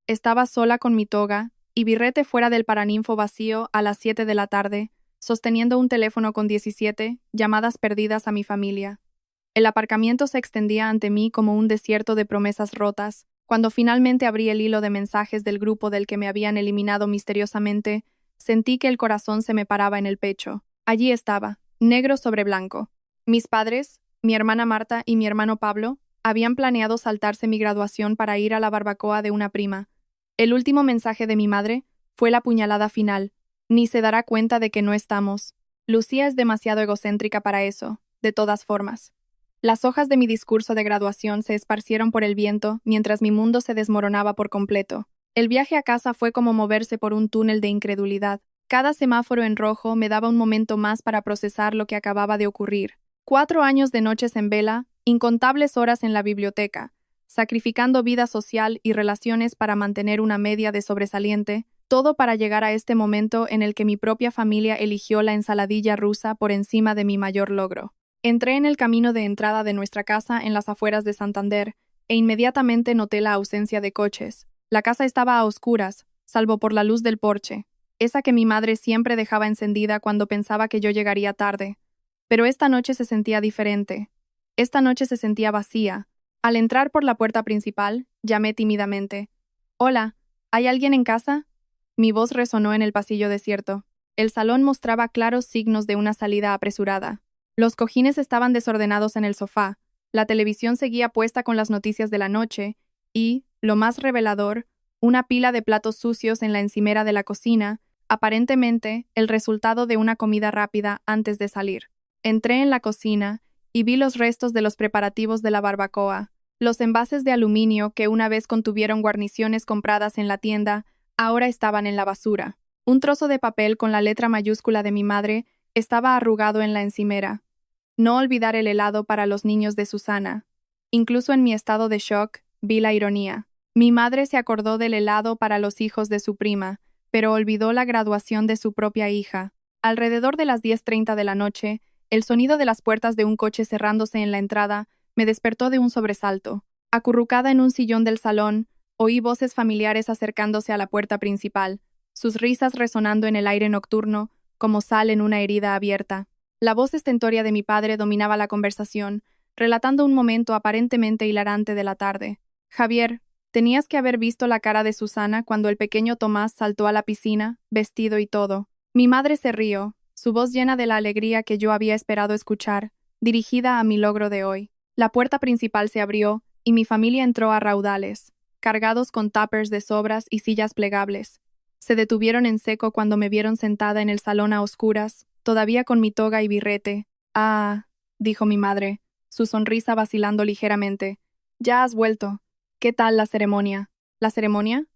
Estaba sola con mi toga y birrete fuera del paraninfo vacío a las 7 de la tarde, sosteniendo un teléfono con 17 llamadas perdidas a mi familia. El aparcamiento se extendía ante mí como un desierto de promesas rotas. Cuando finalmente abrí el hilo de mensajes del grupo del que me habían eliminado misteriosamente, sentí que el corazón se me paraba en el pecho. Allí estaba, negro sobre blanco. Mis padres, mi hermana Marta y mi hermano Pablo, habían planeado saltarse mi graduación para ir a la barbacoa de una prima. El último mensaje de mi madre fue la puñalada final. Ni se dará cuenta de que no estamos. Lucía es demasiado egocéntrica para eso, de todas formas. Las hojas de mi discurso de graduación se esparcieron por el viento mientras mi mundo se desmoronaba por completo. El viaje a casa fue como moverse por un túnel de incredulidad. Cada semáforo en rojo me daba un momento más para procesar lo que acababa de ocurrir. 4 años de noches en vela, incontables horas en la biblioteca, sacrificando vida social y relaciones para mantener una media de sobresaliente, todo para llegar a este momento en el que mi propia familia eligió la ensaladilla rusa por encima de mi mayor logro. Entré en el camino de entrada de nuestra casa en las afueras de Santander, e inmediatamente noté la ausencia de coches. La casa estaba a oscuras, salvo por la luz del porche, esa que mi madre siempre dejaba encendida cuando pensaba que yo llegaría tarde. Pero esta noche se sentía diferente. Esta noche se sentía vacía. Al entrar por la puerta principal, llamé tímidamente. «Hola, ¿hay alguien en casa?» Mi voz resonó en el pasillo desierto. El salón mostraba claros signos de una salida apresurada. Los cojines estaban desordenados en el sofá, la televisión seguía puesta con las noticias de la noche y, lo más revelador, una pila de platos sucios en la encimera de la cocina, aparentemente el resultado de una comida rápida antes de salir. Entré en la cocina y vi los restos de los preparativos de la barbacoa. Los envases de aluminio que una vez contuvieron guarniciones compradas en la tienda, ahora estaban en la basura. Un trozo de papel con la letra mayúscula de mi madre estaba arrugado en la encimera. No olvidar el helado para los niños de Susana. Incluso en mi estado de shock, vi la ironía. Mi madre se acordó del helado para los hijos de su prima, pero olvidó la graduación de su propia hija. Alrededor de las 10:30 de la noche, el sonido de las puertas de un coche cerrándose en la entrada me despertó de un sobresalto. Acurrucada en un sillón del salón, oí voces familiares acercándose a la puerta principal, sus risas resonando en el aire nocturno como sal en una herida abierta. La voz estentórea de mi padre dominaba la conversación, relatando un momento aparentemente hilarante de la tarde. «Javier, tenías que haber visto la cara de Susana cuando el pequeño Tomás saltó a la piscina, vestido y todo». Mi madre se rió, su voz llena de la alegría que yo había esperado escuchar, dirigida a mi logro de hoy. La puerta principal se abrió y mi familia entró a raudales, cargados con tuppers de sobras y sillas plegables. Se detuvieron en seco cuando me vieron sentada en el salón a oscuras, todavía con mi toga y birrete. «Ah», dijo mi madre, su sonrisa vacilando ligeramente. «Ya has vuelto. ¿Qué tal la ceremonia?» «¿La ceremonia?»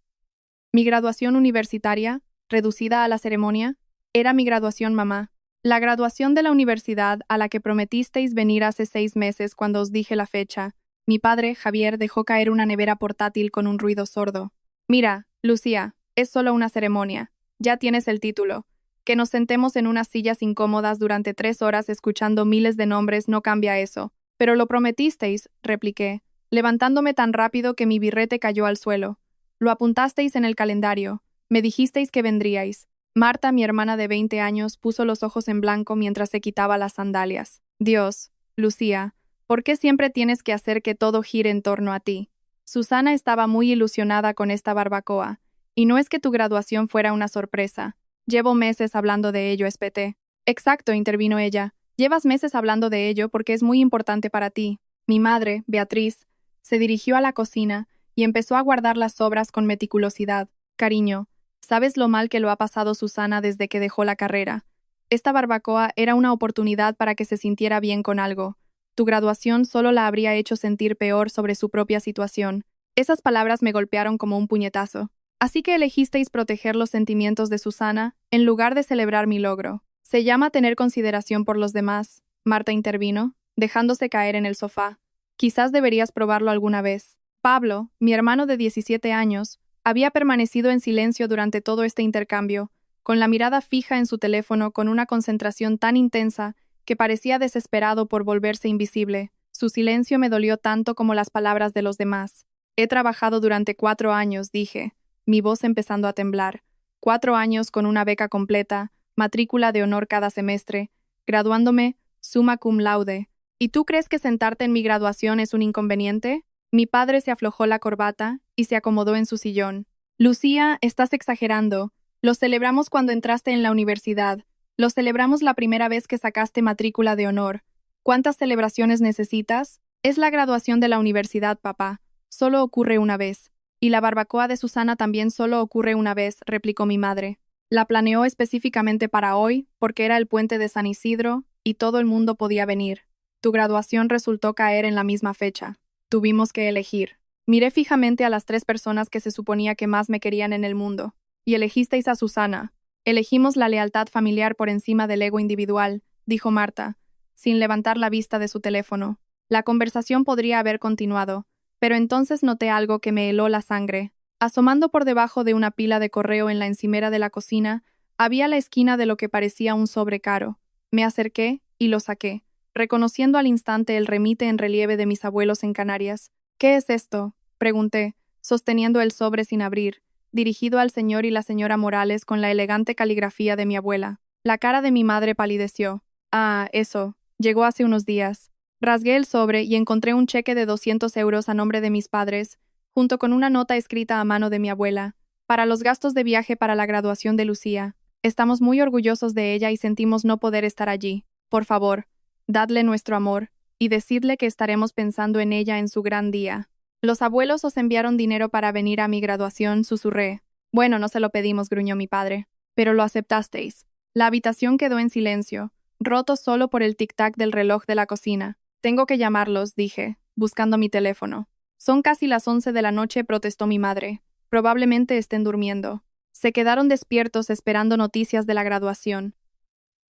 Mi graduación universitaria, reducida a la ceremonia, era mi graduación, mamá. La graduación de la universidad a la que prometisteis venir hace 6 meses cuando os dije la fecha. Mi padre, Javier, dejó caer una nevera portátil con un ruido sordo. «Mira, Lucía, es solo una ceremonia. Ya tienes el título. Que nos sentemos en unas sillas incómodas durante 3 horas escuchando miles de nombres no cambia eso. Pero lo prometisteis», repliqué, levantándome tan rápido que mi birrete cayó al suelo. «Lo apuntasteis en el calendario. Me dijisteis que vendríais». Marta, mi hermana de 20 años, puso los ojos en blanco mientras se quitaba las sandalias. «Dios, Lucía, ¿por qué siempre tienes que hacer que todo gire en torno a ti?» Susana estaba muy ilusionada con esta barbacoa, y no es que tu graduación fuera una sorpresa. Llevo meses hablando de ello, espeté. «Exacto», intervino ella. «Llevas meses hablando de ello porque es muy importante para ti». Mi madre, Beatriz, se dirigió a la cocina y empezó a guardar las sobras con meticulosidad. «Cariño, ¿sabes lo mal que lo ha pasado Susana desde que dejó la carrera? Esta barbacoa era una oportunidad para que se sintiera bien con algo. Tu graduación solo la habría hecho sentir peor sobre su propia situación». Esas palabras me golpearon como un puñetazo. «Así que elegisteis proteger los sentimientos de Susana en lugar de celebrar mi logro. Se llama tener consideración por los demás», Marta intervino, dejándose caer en el sofá. «Quizás deberías probarlo alguna vez». Pablo, mi hermano de 17 años, había permanecido en silencio durante todo este intercambio, con la mirada fija en su teléfono con una concentración tan intensa que parecía desesperado por volverse invisible. Su silencio me dolió tanto como las palabras de los demás. «He trabajado durante 4 años», dije, mi voz empezando a temblar. 4 años con una beca completa, matrícula de honor cada semestre, graduándome summa cum laude. ¿Y tú crees que sentarte en mi graduación es un inconveniente? Mi padre se aflojó la corbata y se acomodó en su sillón. Lucía, estás exagerando. Lo celebramos cuando entraste en la universidad. Lo celebramos la primera vez que sacaste matrícula de honor. ¿Cuántas celebraciones necesitas? Es la graduación de la universidad, papá. Solo ocurre una vez. Y la barbacoa de Susana también solo ocurre una vez, replicó mi madre. La planeó específicamente para hoy, porque era el puente de San Isidro, y todo el mundo podía venir. Tu graduación resultó caer en la misma fecha. Tuvimos que elegir. Miré fijamente a las 3 personas que se suponía que más me querían en el mundo. Y elegisteis a Susana. Elegimos la lealtad familiar por encima del ego individual, dijo Marta, sin levantar la vista de su teléfono. La conversación podría haber continuado, pero entonces noté algo que me heló la sangre. Asomando por debajo de una pila de correo en la encimera de la cocina, había la esquina de lo que parecía un sobre caro. Me acerqué y lo saqué, reconociendo al instante el remite en relieve de mis abuelos en Canarias. ¿Qué es esto?, pregunté, sosteniendo el sobre sin abrir, dirigido al señor y la señora Morales con la elegante caligrafía de mi abuela. La cara de mi madre palideció. Ah, eso. Llegó hace unos días. Rasgué el sobre y encontré un cheque de 200 euros a nombre de mis padres, junto con una nota escrita a mano de mi abuela, para los gastos de viaje para la graduación de Lucía. Estamos muy orgullosos de ella y sentimos no poder estar allí. Por favor, dadle nuestro amor, y decidle que estaremos pensando en ella en su gran día. Los abuelos os enviaron dinero para venir a mi graduación, susurré. Bueno, no se lo pedimos, gruñó mi padre, pero lo aceptasteis. La habitación quedó en silencio, roto solo por el tic-tac del reloj de la cocina. Tengo que llamarlos, dije, buscando mi teléfono. Son casi las 11 de la noche, protestó mi madre. Probablemente estén durmiendo. Se quedaron despiertos esperando noticias de la graduación.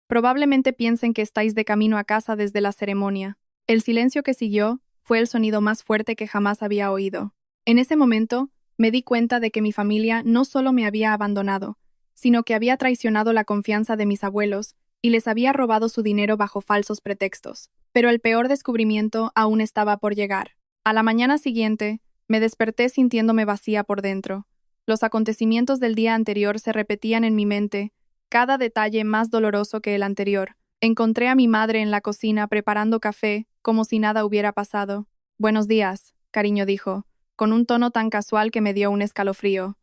Probablemente piensen que estáis de camino a casa desde la ceremonia. El silencio que siguió fue el sonido más fuerte que jamás había oído. En ese momento, me di cuenta de que mi familia no solo me había abandonado, sino que había traicionado la confianza de mis abuelos y les había robado su dinero bajo falsos pretextos. Pero el peor descubrimiento aún estaba por llegar. A la mañana siguiente, me desperté sintiéndome vacía por dentro. Los acontecimientos del día anterior se repetían en mi mente, cada detalle más doloroso que el anterior. Encontré a mi madre en la cocina preparando café, como si nada hubiera pasado. Buenos días, cariño, dijo, con un tono tan casual que me dio un escalofrío.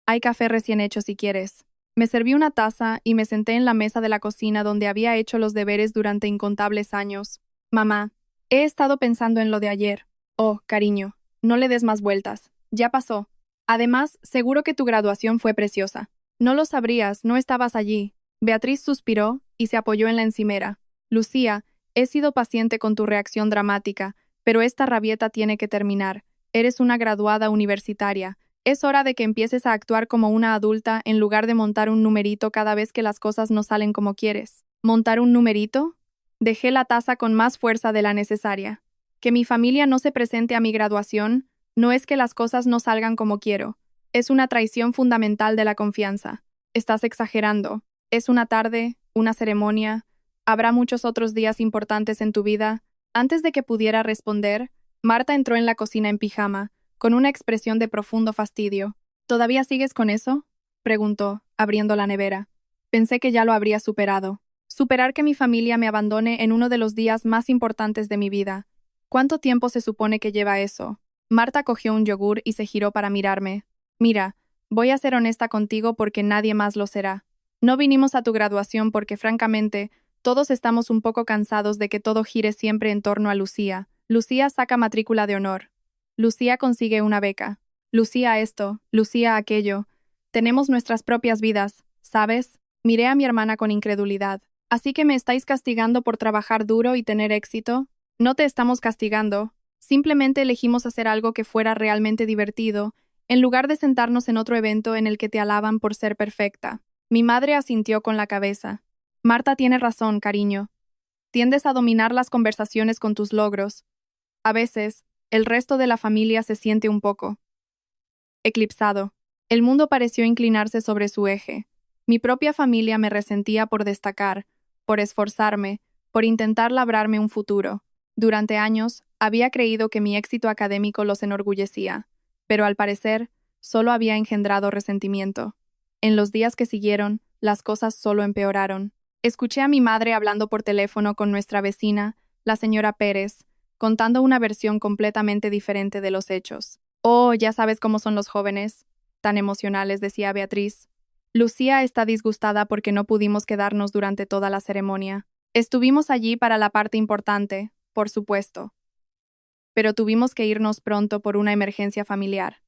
Hay café recién hecho si quieres. Me serví una taza y me senté en la mesa de la cocina donde había hecho los deberes durante incontables años. Mamá, he estado pensando en lo de ayer. Oh, cariño, no le des más vueltas. Ya pasó. Además, seguro que tu graduación fue preciosa. No lo sabrías, no estabas allí. Beatriz suspiró y se apoyó en la encimera. Lucía, he sido paciente con tu reacción dramática, pero esta rabieta tiene que terminar. Eres una graduada universitaria. Es hora de que empieces a actuar como una adulta en lugar de montar un numerito cada vez que las cosas no salen como quieres. ¿Montar un numerito? Dejé la taza con más fuerza de la necesaria. Que mi familia no se presente a mi graduación no es que las cosas no salgan como quiero. Es una traición fundamental de la confianza. Estás exagerando. Es una tarde, una ceremonia. Habrá muchos otros días importantes en tu vida. Antes de que pudiera responder, Marta entró en la cocina en pijama, con una expresión de profundo fastidio. ¿Todavía sigues con eso?, preguntó, abriendo la nevera. Pensé que ya lo habría superado. Superar que mi familia me abandone en uno de los días más importantes de mi vida. ¿Cuánto tiempo se supone que lleva eso? Marta cogió un yogur y se giró para mirarme. Mira, voy a ser honesta contigo porque nadie más lo será. No vinimos a tu graduación porque, francamente, todos estamos un poco cansados de que todo gire siempre en torno a Lucía. Lucía saca matrícula de honor. Lucía consigue una beca. Lucía esto, Lucía aquello. Tenemos nuestras propias vidas, ¿sabes? Miré a mi hermana con incredulidad. ¿Así que me estáis castigando por trabajar duro y tener éxito? No te estamos castigando. Simplemente elegimos hacer algo que fuera realmente divertido, en lugar de sentarnos en otro evento en el que te alaban por ser perfecta. Mi madre asintió con la cabeza. Marta tiene razón, cariño. Tiendes a dominar las conversaciones con tus logros. A veces, el resto de la familia se siente un poco eclipsado. El mundo pareció inclinarse sobre su eje. Mi propia familia me resentía por destacar, por esforzarme, por intentar labrarme un futuro. Durante años, había creído que mi éxito académico los enorgullecía, pero al parecer, solo había engendrado resentimiento. En los días que siguieron, las cosas solo empeoraron. Escuché a mi madre hablando por teléfono con nuestra vecina, la señora Pérez, contando una versión completamente diferente de los hechos. Oh, ya sabes cómo son los jóvenes, tan emocionales, decía Beatriz. Lucía está disgustada porque no pudimos quedarnos durante toda la ceremonia. Estuvimos allí para la parte importante, por supuesto, pero tuvimos que irnos pronto por una emergencia familiar.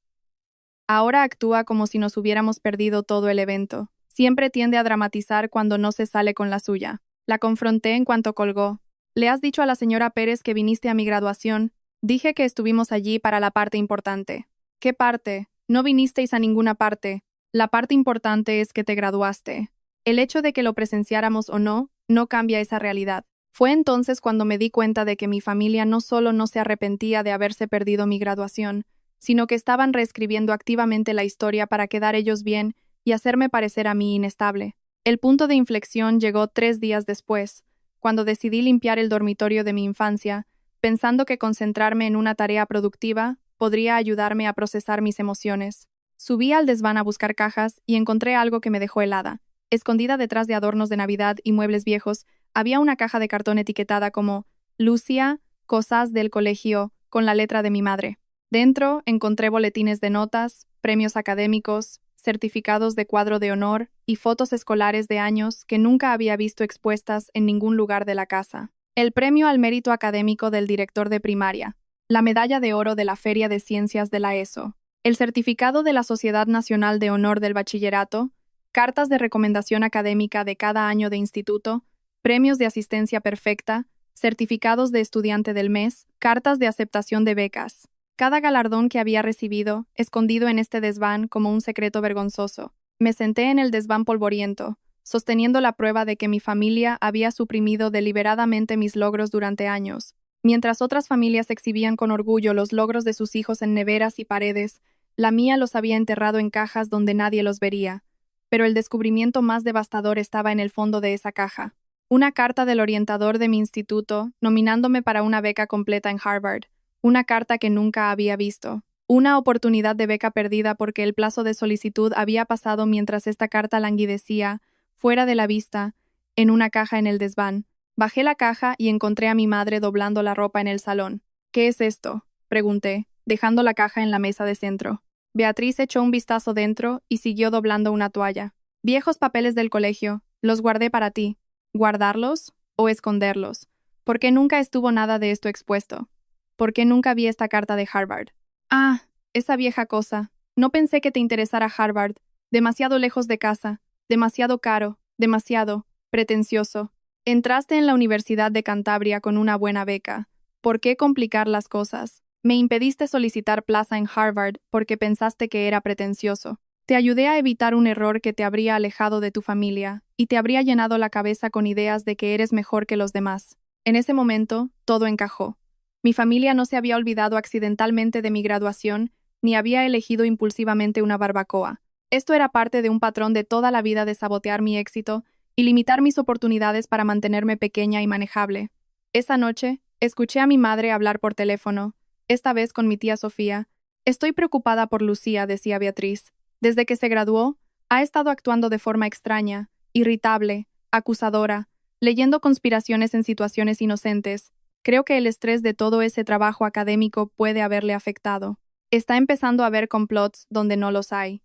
Ahora actúa como si nos hubiéramos perdido todo el evento. Siempre tiende a dramatizar cuando no se sale con la suya. La confronté en cuanto colgó. ¿Le has dicho a la señora Pérez que viniste a mi graduación? Dije que estuvimos allí para la parte importante. ¿Qué parte? No vinisteis a ninguna parte. La parte importante es que te graduaste. El hecho de que lo presenciáramos o no, no cambia esa realidad. Fue entonces cuando me di cuenta de que mi familia no solo no se arrepentía de haberse perdido mi graduación, sino que estaban reescribiendo activamente la historia para quedar ellos bien y hacerme parecer a mí inestable. El punto de inflexión llegó 3 días después, cuando decidí limpiar el dormitorio de mi infancia, pensando que concentrarme en una tarea productiva podría ayudarme a procesar mis emociones. Subí al desván a buscar cajas y encontré algo que me dejó helada. Escondida detrás de adornos de Navidad y muebles viejos, había una caja de cartón etiquetada como Lucía, cosas del colegio, con la letra de mi madre. Dentro encontré boletines de notas, premios académicos, certificados de cuadro de honor y fotos escolares de años que nunca había visto expuestas en ningún lugar de la casa. El premio al mérito académico del director de primaria, la medalla de oro de la Feria de Ciencias de la ESO, el certificado de la Sociedad Nacional de Honor del Bachillerato, cartas de recomendación académica de cada año de instituto, premios de asistencia perfecta, certificados de estudiante del mes, cartas de aceptación de becas. Cada galardón que había recibido, escondido en este desván como un secreto vergonzoso. Me senté en el desván polvoriento, sosteniendo la prueba de que mi familia había suprimido deliberadamente mis logros durante años. Mientras otras familias exhibían con orgullo los logros de sus hijos en neveras y paredes, la mía los había enterrado en cajas donde nadie los vería. Pero el descubrimiento más devastador estaba en el fondo de esa caja. Una carta del orientador de mi instituto, nominándome para una beca completa en Harvard. Una carta que nunca había visto. Una oportunidad de beca perdida porque el plazo de solicitud había pasado mientras esta carta languidecía, fuera de la vista, en una caja en el desván. Bajé la caja y encontré a mi madre doblando la ropa en el salón. ¿Qué es esto?, pregunté, dejando la caja en la mesa de centro. Beatriz echó un vistazo dentro y siguió doblando una toalla. Viejos papeles del colegio, los guardé para ti. ¿Guardarlos o esconderlos? ¿Por qué nunca estuvo nada de esto expuesto? ¿Por qué nunca vi esta carta de Harvard? Ah, esa vieja cosa. No pensé que te interesara Harvard. Demasiado lejos de casa, demasiado caro, demasiado pretencioso. Entraste en la Universidad de Cantabria con una buena beca. ¿Por qué complicar las cosas? Me impediste solicitar plaza en Harvard porque pensaste que era pretencioso. Te ayudé a evitar un error que te habría alejado de tu familia y te habría llenado la cabeza con ideas de que eres mejor que los demás. En ese momento, todo encajó. Mi familia no se había olvidado accidentalmente de mi graduación, ni había elegido impulsivamente una barbacoa. Esto era parte de un patrón de toda la vida de sabotear mi éxito y limitar mis oportunidades para mantenerme pequeña y manejable. Esa noche, escuché a mi madre hablar por teléfono, esta vez con mi tía Sofía. Estoy preocupada por Lucía, decía Beatriz. Desde que se graduó, ha estado actuando de forma extraña, irritable, acusadora, leyendo conspiraciones en situaciones inocentes. Creo que el estrés de todo ese trabajo académico puede haberle afectado. Está empezando a ver complots donde no los hay.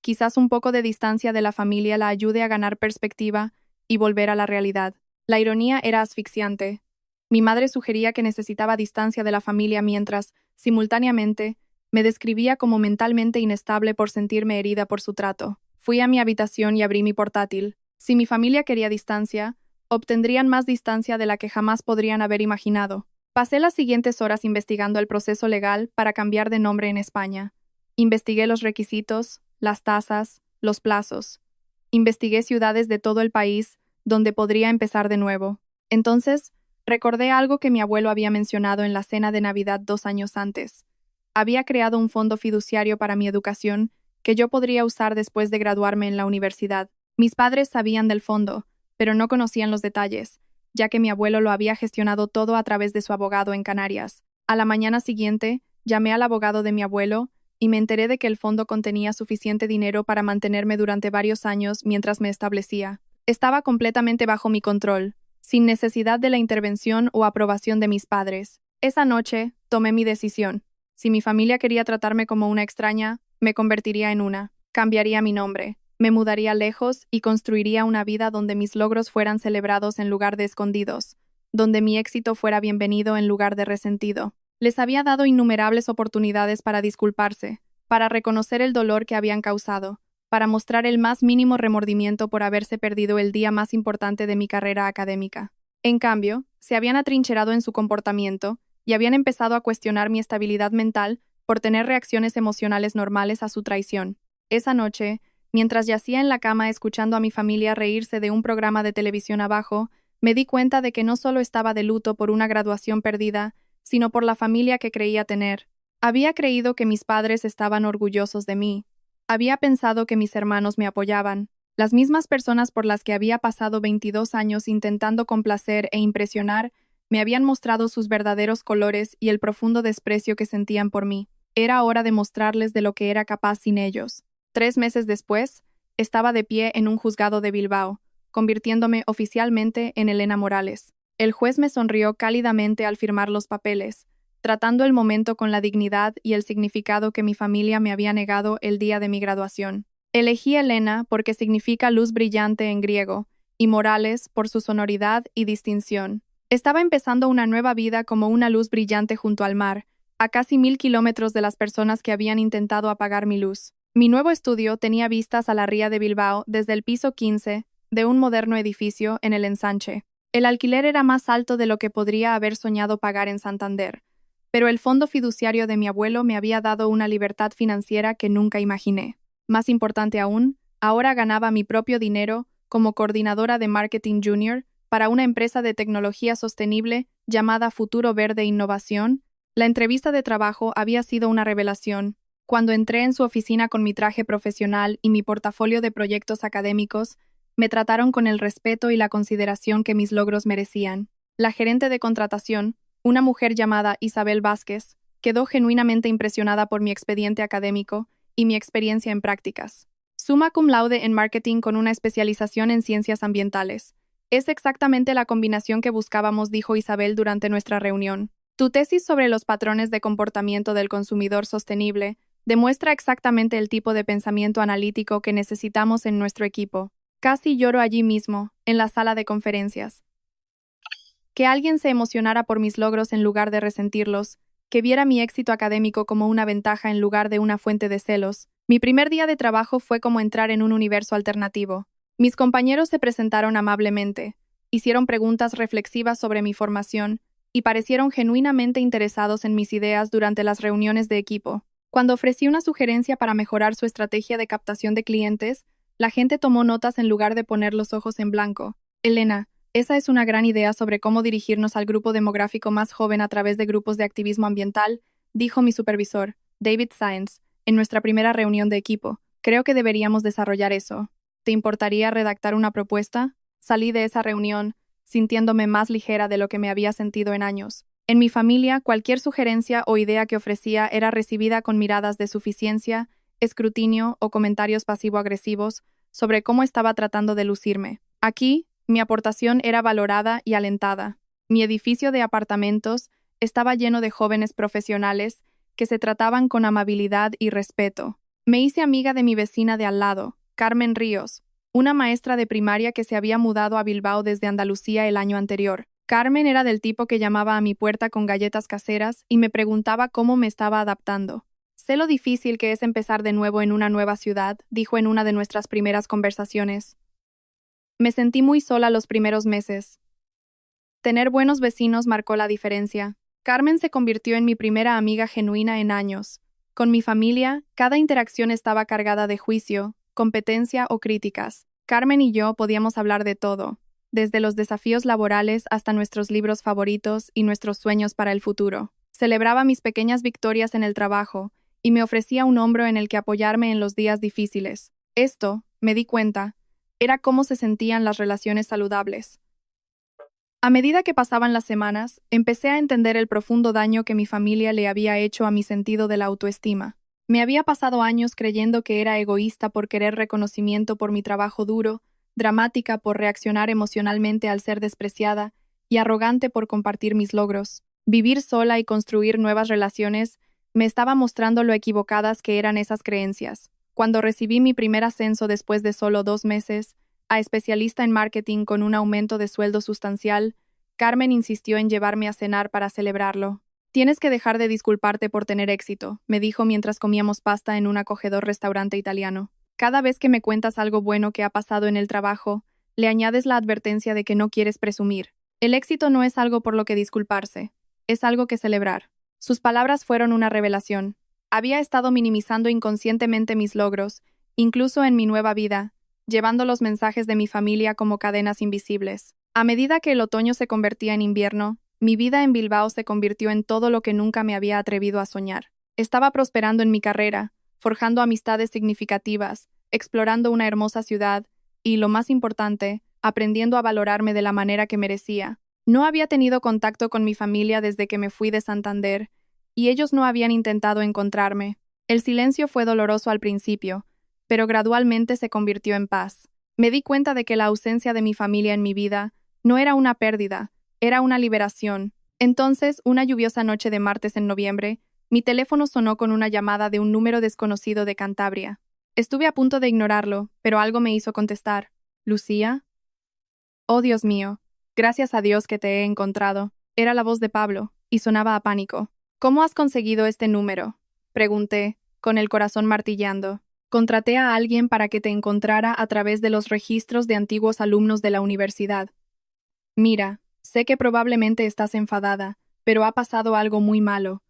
Quizás un poco de distancia de la familia la ayude a ganar perspectiva y volver a la realidad. La ironía era asfixiante. Mi madre sugería que necesitaba distancia de la familia mientras, simultáneamente, me describía como mentalmente inestable por sentirme herida por su trato. Fui a mi habitación y abrí mi portátil. Si mi familia quería distancia, obtendrían más distancia de la que jamás podrían haber imaginado. Pasé las siguientes horas investigando el proceso legal para cambiar de nombre en España. Investigué los requisitos, las tasas, los plazos. Investigué ciudades de todo el país donde podría empezar de nuevo. Entonces, recordé algo que mi abuelo había mencionado en la cena de Navidad 2 años antes. Había creado un fondo fiduciario para mi educación que yo podría usar después de graduarme en la universidad. Mis padres sabían del fondo, pero no conocían los detalles, ya que mi abuelo lo había gestionado todo a través de su abogado en Canarias. A la mañana siguiente, llamé al abogado de mi abuelo y me enteré de que el fondo contenía suficiente dinero para mantenerme durante varios años mientras me establecía. Estaba completamente bajo mi control, sin necesidad de la intervención o aprobación de mis padres. Esa noche, tomé mi decisión. Si mi familia quería tratarme como una extraña, me convertiría en una. Cambiaría mi nombre, me mudaría lejos y construiría una vida donde mis logros fueran celebrados en lugar de escondidos, donde mi éxito fuera bienvenido en lugar de resentido. Les había dado innumerables oportunidades para disculparse, para reconocer el dolor que habían causado, para mostrar el más mínimo remordimiento por haberse perdido el día más importante de mi carrera académica. En cambio, se habían atrincherado en su comportamiento y habían empezado a cuestionar mi estabilidad mental por tener reacciones emocionales normales a su traición. Esa noche, mientras yacía en la cama escuchando a mi familia reírse de un programa de televisión abajo, me di cuenta de que no solo estaba de luto por una graduación perdida, sino por la familia que creía tener. Había creído que mis padres estaban orgullosos de mí. Había pensado que mis hermanos me apoyaban, las mismas personas por las que había pasado 22 años intentando complacer e impresionar, me habían mostrado sus verdaderos colores y el profundo desprecio que sentían por mí. Era hora de mostrarles de lo que era capaz sin ellos. 3 meses después, estaba de pie en un juzgado de Bilbao, convirtiéndome oficialmente en Elena Morales. El juez me sonrió cálidamente al firmar los papeles, tratando el momento con la dignidad y el significado que mi familia me había negado el día de mi graduación. Elegí Elena porque significa luz brillante en griego, y Morales por su sonoridad y distinción. Estaba empezando una nueva vida como una luz brillante junto al mar, a casi 1000 kilómetros de las personas que habían intentado apagar mi luz. Mi nuevo estudio tenía vistas a la ría de Bilbao desde el piso 15 de un moderno edificio en el Ensanche. El alquiler era más alto de lo que podría haber soñado pagar en Santander, pero el fondo fiduciario de mi abuelo me había dado una libertad financiera que nunca imaginé. Más importante aún, ahora ganaba mi propio dinero como coordinadora de marketing junior para una empresa de tecnología sostenible llamada Futuro Verde Innovación. La entrevista de trabajo había sido una revelación. Cuando entré en su oficina con mi traje profesional y mi portafolio de proyectos académicos, me trataron con el respeto y la consideración que mis logros merecían. La gerente de contratación, una mujer llamada Isabel Vázquez, quedó genuinamente impresionada por mi expediente académico y mi experiencia en prácticas. Summa cum laude en marketing con una especialización en ciencias ambientales. Es exactamente la combinación que buscábamos, dijo Isabel durante nuestra reunión. Tu tesis sobre los patrones de comportamiento del consumidor sostenible demuestra exactamente el tipo de pensamiento analítico que necesitamos en nuestro equipo. Casi lloro allí mismo, en la sala de conferencias. Que alguien se emocionara por mis logros en lugar de resentirlos, que viera mi éxito académico como una ventaja en lugar de una fuente de celos. Mi primer día de trabajo fue como entrar en un universo alternativo. Mis compañeros se presentaron amablemente, hicieron preguntas reflexivas sobre mi formación y parecieron genuinamente interesados en mis ideas durante las reuniones de equipo. Cuando ofrecí una sugerencia para mejorar su estrategia de captación de clientes, la gente tomó notas en lugar de poner los ojos en blanco. Elena, esa es una gran idea sobre cómo dirigirnos al grupo demográfico más joven a través de grupos de activismo ambiental, dijo mi supervisor, David Saenz, en nuestra primera reunión de equipo. Creo que deberíamos desarrollar eso. ¿Te importaría redactar una propuesta? Salí de esa reunión, sintiéndome más ligera de lo que me había sentido en años. En mi familia, cualquier sugerencia o idea que ofrecía era recibida con miradas de suficiencia, escrutinio o comentarios pasivo-agresivos sobre cómo estaba tratando de lucirme. Aquí, mi aportación era valorada y alentada. Mi edificio de apartamentos estaba lleno de jóvenes profesionales que se trataban con amabilidad y respeto. Me hice amiga de mi vecina de al lado, Carmen Ríos, una maestra de primaria que se había mudado a Bilbao desde Andalucía el año anterior. Carmen era del tipo que llamaba a mi puerta con galletas caseras y me preguntaba cómo me estaba adaptando. Sé lo difícil que es empezar de nuevo en una nueva ciudad, dijo en una de nuestras primeras conversaciones. Me sentí muy sola los primeros meses. Tener buenos vecinos marcó la diferencia. Carmen se convirtió en mi primera amiga genuina en años. Con mi familia, cada interacción estaba cargada de juicio, competencia o críticas. Carmen y yo podíamos hablar de todo, desde los desafíos laborales hasta nuestros libros favoritos y nuestros sueños para el futuro. Celebraba mis pequeñas victorias en el trabajo y me ofrecía un hombro en el que apoyarme en los días difíciles. Esto, me di cuenta, era cómo se sentían las relaciones saludables. A medida que pasaban las semanas, empecé a entender el profundo daño que mi familia le había hecho a mi sentido de la autoestima. Me había pasado años creyendo que era egoísta por querer reconocimiento por mi trabajo duro, dramática por reaccionar emocionalmente al ser despreciada y arrogante por compartir mis logros. Vivir sola y construir nuevas relaciones me estaba mostrando lo equivocadas que eran esas creencias. Cuando recibí mi primer ascenso después de solo 2 meses, a especialista en marketing con un aumento de sueldo sustancial, Carmen insistió en llevarme a cenar para celebrarlo. Tienes que dejar de disculparte por tener éxito, me dijo mientras comíamos pasta en un acogedor restaurante italiano. Cada vez que me cuentas algo bueno que ha pasado en el trabajo, le añades la advertencia de que no quieres presumir. El éxito no es algo por lo que disculparse, es algo que celebrar. Sus palabras fueron una revelación. Había estado minimizando inconscientemente mis logros, incluso en mi nueva vida, llevando los mensajes de mi familia como cadenas invisibles. A medida que el otoño se convertía en invierno, mi vida en Bilbao se convirtió en todo lo que nunca me había atrevido a soñar. Estaba prosperando en mi carrera, forjando amistades significativas, explorando una hermosa ciudad y, lo más importante, aprendiendo a valorarme de la manera que merecía. No había tenido contacto con mi familia desde que me fui de Santander, y ellos no habían intentado encontrarme. El silencio fue doloroso al principio, pero gradualmente se convirtió en paz. Me di cuenta de que la ausencia de mi familia en mi vida no era una pérdida, era una liberación. Entonces, una lluviosa noche de martes en noviembre, mi teléfono sonó con una llamada de un número desconocido de Cantabria. Estuve a punto de ignorarlo, pero algo me hizo contestar. ¿Lucía? Oh, Dios mío. Gracias a Dios que te he encontrado. Era la voz de Pablo, y sonaba a pánico. ¿Cómo has conseguido este número? Pregunté, con el corazón martillando. Contraté a alguien para que te encontrara a través de los registros de antiguos alumnos de la universidad. Mira, sé que probablemente estás enfadada, pero ha pasado algo muy malo.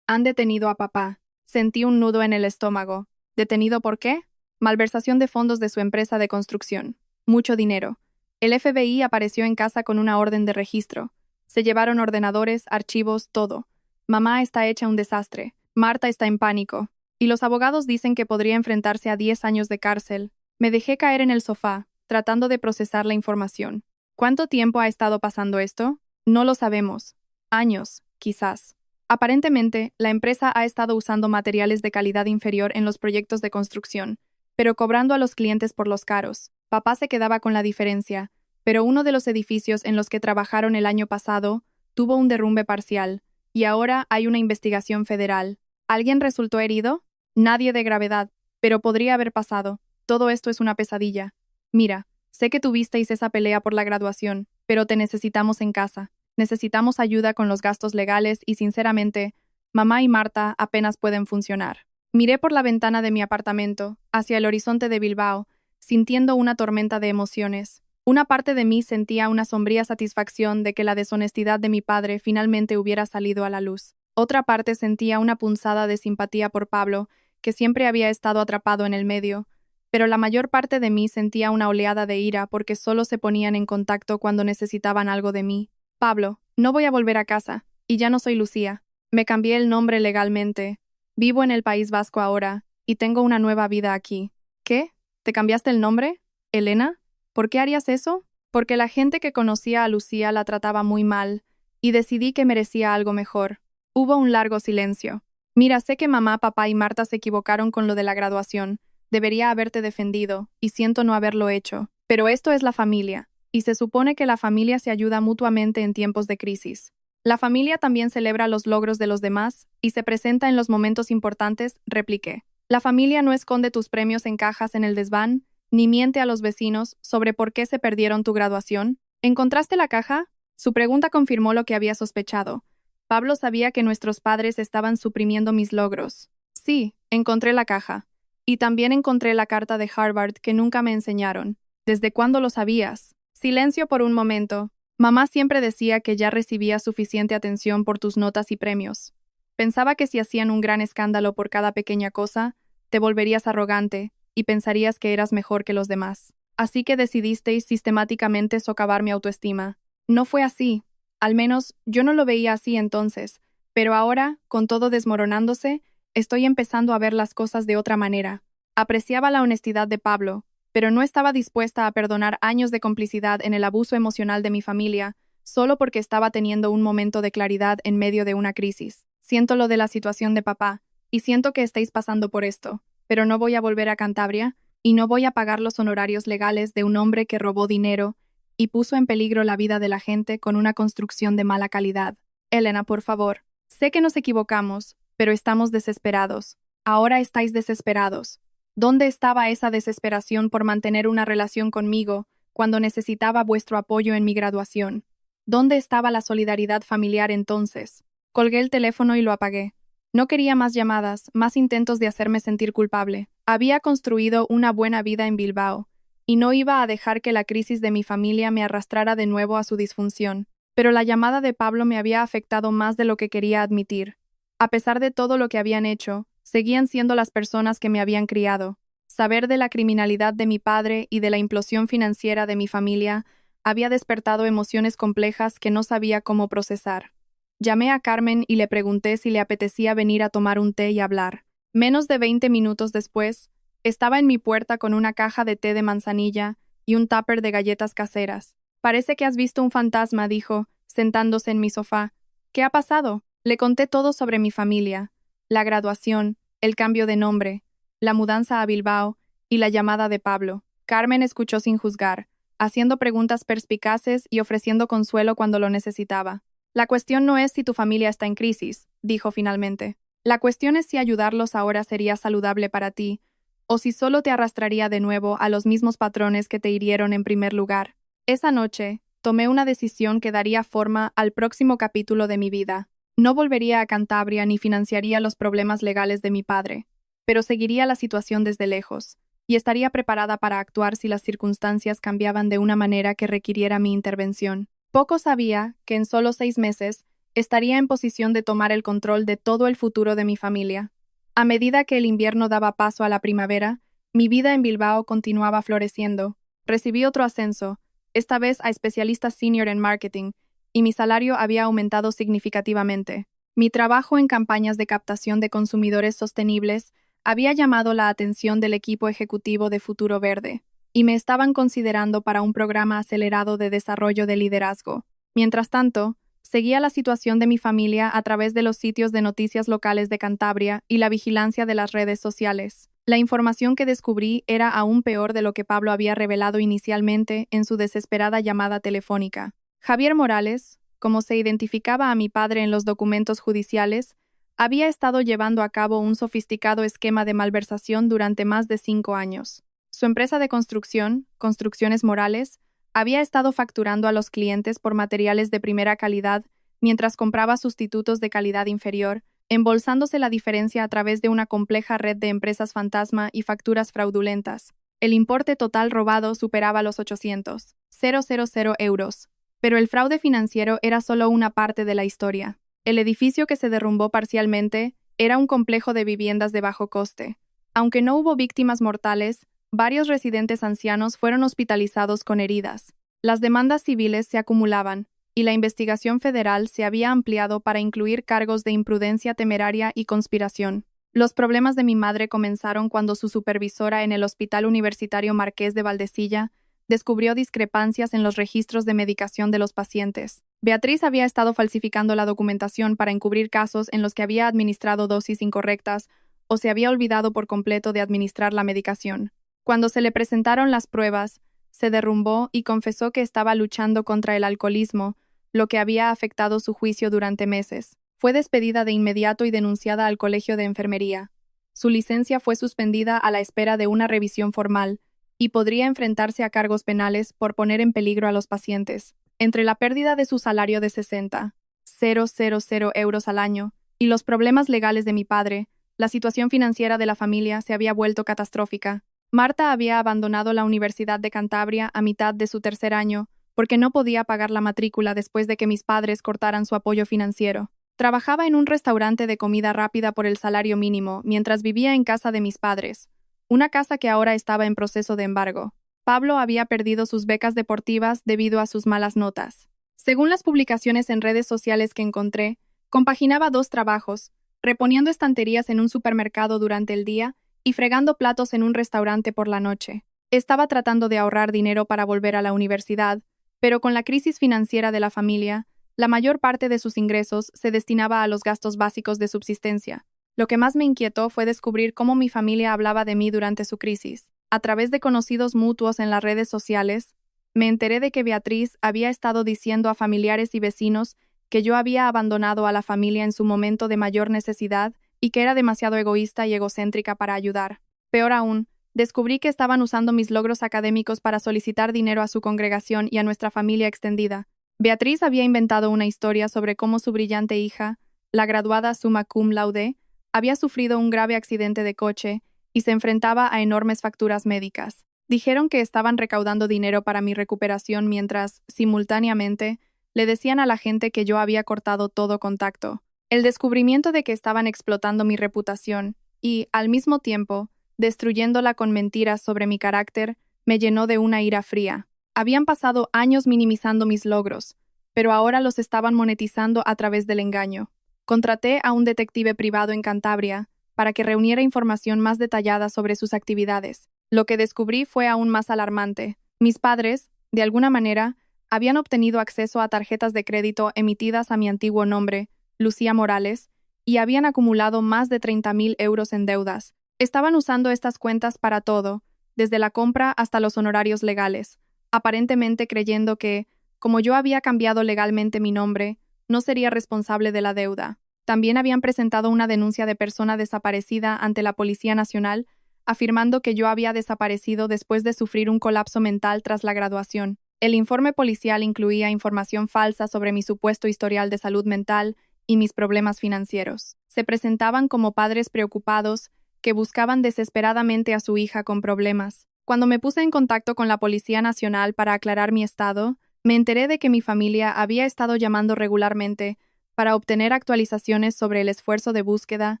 Han detenido a papá. Sentí un nudo en el estómago. ¿Detenido por qué? Malversación de fondos de su empresa de construcción. Mucho dinero. El FBI apareció en casa con una orden de registro. Se llevaron ordenadores, archivos, todo. Mamá está hecha un desastre. Marta está en pánico. Y los abogados dicen que podría enfrentarse a 10 años de cárcel. Me dejé caer en el sofá, tratando de procesar la información. ¿Cuánto tiempo ha estado pasando esto? No lo sabemos. Años, quizás. Aparentemente, la empresa ha estado usando materiales de calidad inferior en los proyectos de construcción, pero cobrando a los clientes por los caros. Papá se quedaba con la diferencia, pero uno de los edificios en los que trabajaron el año pasado tuvo un derrumbe parcial, y ahora hay una investigación federal. ¿Alguien resultó herido? Nadie de gravedad, pero podría haber pasado. Todo esto es una pesadilla. Mira, sé que tuvisteis esa pelea por la graduación, pero te necesitamos en casa. Necesitamos ayuda con los gastos legales y, sinceramente, mamá y Marta apenas pueden funcionar. Miré por la ventana de mi apartamento, hacia el horizonte de Bilbao, sintiendo una tormenta de emociones. Una parte de mí sentía una sombría satisfacción de que la deshonestidad de mi padre finalmente hubiera salido a la luz. Otra parte sentía una punzada de simpatía por Pablo, que siempre había estado atrapado en el medio, pero la mayor parte de mí sentía una oleada de ira porque solo se ponían en contacto cuando necesitaban algo de mí. Pablo, no voy a volver a casa, y ya no soy Lucía. Me cambié el nombre legalmente. Vivo en el País Vasco ahora, y tengo una nueva vida aquí. ¿Qué? ¿Te cambiaste el nombre? ¿Elena? ¿Por qué harías eso? Porque la gente que conocía a Lucía la trataba muy mal, y decidí que merecía algo mejor. Hubo un largo silencio. Mira, sé que mamá, papá y Marta se equivocaron con lo de la graduación. Debería haberte defendido, y siento no haberlo hecho. Pero esto es la familia, y se supone que la familia se ayuda mutuamente en tiempos de crisis. La familia también celebra los logros de los demás, y se presenta en los momentos importantes, repliqué. La familia no esconde tus premios en cajas en el desván, ni miente a los vecinos sobre por qué se perdieron tu graduación. ¿Encontraste la caja? Su pregunta confirmó lo que había sospechado. Pablo sabía que nuestros padres estaban suprimiendo mis logros. Sí, encontré la caja. Y también encontré la carta de Harvard que nunca me enseñaron. ¿Desde cuándo lo sabías? Silencio por un momento. Mamá siempre decía que ya recibía suficiente atención por tus notas y premios. Pensaba que si hacían un gran escándalo por cada pequeña cosa, te volverías arrogante y pensarías que eras mejor que los demás. Así que decidisteis sistemáticamente socavar mi autoestima. No fue así. Al menos yo no lo veía así entonces, pero ahora, con todo desmoronándose, estoy empezando a ver las cosas de otra manera. Apreciaba la honestidad de Pablo, pero no estaba dispuesta a perdonar años de complicidad en el abuso emocional de mi familia, solo porque estaba teniendo un momento de claridad en medio de una crisis. Siento lo de la situación de papá, y siento que estáis pasando por esto, pero no voy a volver a Cantabria y no voy a pagar los honorarios legales de un hombre que robó dinero y puso en peligro la vida de la gente con una construcción de mala calidad. Elena, por favor, sé que nos equivocamos, pero estamos desesperados. Ahora estáis desesperados. ¿Dónde estaba esa desesperación por mantener una relación conmigo cuando necesitaba vuestro apoyo en mi graduación? ¿Dónde estaba la solidaridad familiar entonces? Colgué el teléfono y lo apagué. No quería más llamadas, más intentos de hacerme sentir culpable. Había construido una buena vida en Bilbao, y no iba a dejar que la crisis de mi familia me arrastrara de nuevo a su disfunción. Pero la llamada de Pablo me había afectado más de lo que quería admitir. A pesar de todo lo que habían hecho, seguían siendo las personas que me habían criado. Saber de la criminalidad de mi padre y de la implosión financiera de mi familia había despertado emociones complejas que no sabía cómo procesar. Llamé a Carmen y le pregunté si le apetecía venir a tomar un té y hablar. Menos de 20 minutos después, estaba en mi puerta con una caja de té de manzanilla y un tupper de galletas caseras. Parece que has visto un fantasma, dijo, sentándose en mi sofá. ¿Qué ha pasado? Le conté todo sobre mi familia, la graduación, el cambio de nombre, la mudanza a Bilbao y la llamada de Pablo. Carmen escuchó sin juzgar, haciendo preguntas perspicaces y ofreciendo consuelo cuando lo necesitaba. La cuestión no es si tu familia está en crisis, dijo finalmente. La cuestión es si ayudarlos ahora sería saludable para ti, o si solo te arrastraría de nuevo a los mismos patrones que te hirieron en primer lugar. Esa noche, tomé una decisión que daría forma al próximo capítulo de mi vida. No volvería a Cantabria ni financiaría los problemas legales de mi padre, pero seguiría la situación desde lejos, y estaría preparada para actuar si las circunstancias cambiaban de una manera que requiriera mi intervención. Poco sabía que en solo 6 meses estaría en posición de tomar el control de todo el futuro de mi familia. A medida que el invierno daba paso a la primavera, mi vida en Bilbao continuaba floreciendo. Recibí otro ascenso, esta vez a especialista senior en marketing, y mi salario había aumentado significativamente. Mi trabajo en campañas de captación de consumidores sostenibles había llamado la atención del equipo ejecutivo de Futuro Verde, y me estaban considerando para un programa acelerado de desarrollo de liderazgo. Mientras tanto, seguía la situación de mi familia a través de los sitios de noticias locales de Cantabria y la vigilancia de las redes sociales. La información que descubrí era aún peor de lo que Pablo había revelado inicialmente en su desesperada llamada telefónica. Javier Morales, como se identificaba a mi padre en los documentos judiciales, había estado llevando a cabo un sofisticado esquema de malversación durante más de 5 años. Su empresa de construcción, Construcciones Morales, había estado facturando a los clientes por materiales de primera calidad mientras compraba sustitutos de calidad inferior, embolsándose la diferencia a través de una compleja red de empresas fantasma y facturas fraudulentas. El importe total robado superaba los 800.000 euros, pero el fraude financiero era solo una parte de la historia. El edificio que se derrumbó parcialmente era un complejo de viviendas de bajo coste. Aunque no hubo víctimas mortales, varios residentes ancianos fueron hospitalizados con heridas. Las demandas civiles se acumulaban, y la investigación federal se había ampliado para incluir cargos de imprudencia temeraria y conspiración. Los problemas de mi madre comenzaron cuando su supervisora en el Hospital Universitario Marqués de Valdecilla descubrió discrepancias en los registros de medicación de los pacientes. Beatriz había estado falsificando la documentación para encubrir casos en los que había administrado dosis incorrectas o se había olvidado por completo de administrar la medicación. Cuando se le presentaron las pruebas, se derrumbó y confesó que estaba luchando contra el alcoholismo, lo que había afectado su juicio durante meses. Fue despedida de inmediato y denunciada al Colegio de Enfermería. Su licencia fue suspendida a la espera de una revisión formal, y podría enfrentarse a cargos penales por poner en peligro a los pacientes. Entre la pérdida de su salario de 60.000 euros al año y los problemas legales de mi padre, la situación financiera de la familia se había vuelto catastrófica. Marta había abandonado la Universidad de Cantabria a mitad de su tercer año porque no podía pagar la matrícula después de que mis padres cortaran su apoyo financiero. Trabajaba en un restaurante de comida rápida por el salario mínimo mientras vivía en casa de mis padres, una casa que ahora estaba en proceso de embargo. Pablo había perdido sus becas deportivas debido a sus malas notas. Según las publicaciones en redes sociales que encontré, compaginaba 2 trabajos, reponiendo estanterías en un supermercado durante el día y fregando platos en un restaurante por la noche. Estaba tratando de ahorrar dinero para volver a la universidad, pero con la crisis financiera de la familia, la mayor parte de sus ingresos se destinaba a los gastos básicos de subsistencia. Lo que más me inquietó fue descubrir cómo mi familia hablaba de mí durante su crisis. A través de conocidos mutuos en las redes sociales, me enteré de que Beatriz había estado diciendo a familiares y vecinos que yo había abandonado a la familia en su momento de mayor necesidad y que era demasiado egoísta y egocéntrica para ayudar. Peor aún, descubrí que estaban usando mis logros académicos para solicitar dinero a su congregación y a nuestra familia extendida. Beatriz había inventado una historia sobre cómo su brillante hija, la graduada summa cum laude, había sufrido un grave accidente de coche y se enfrentaba a enormes facturas médicas. Dijeron que estaban recaudando dinero para mi recuperación mientras, simultáneamente, le decían a la gente que yo había cortado todo contacto. El descubrimiento de que estaban explotando mi reputación y, al mismo tiempo, destruyéndola con mentiras sobre mi carácter, me llenó de una ira fría. Habían pasado años minimizando mis logros, pero ahora los estaban monetizando a través del engaño. Contraté a un detective privado en Cantabria para que reuniera información más detallada sobre sus actividades. Lo que descubrí fue aún más alarmante. Mis padres, de alguna manera, habían obtenido acceso a tarjetas de crédito emitidas a mi antiguo nombre, Lucía Morales, y habían acumulado más de 30.000 euros en deudas. Estaban usando estas cuentas para todo, desde la compra hasta los honorarios legales, aparentemente creyendo que, como yo había cambiado legalmente mi nombre, no sería responsable de la deuda. También habían presentado una denuncia de persona desaparecida ante la Policía Nacional, afirmando que yo había desaparecido después de sufrir un colapso mental tras la graduación. El informe policial incluía información falsa sobre mi supuesto historial de salud mental y mis problemas financieros. Se presentaban como padres preocupados que buscaban desesperadamente a su hija con problemas. Cuando me puse en contacto con la Policía Nacional para aclarar mi estado, me enteré de que mi familia había estado llamando regularmente para obtener actualizaciones sobre el esfuerzo de búsqueda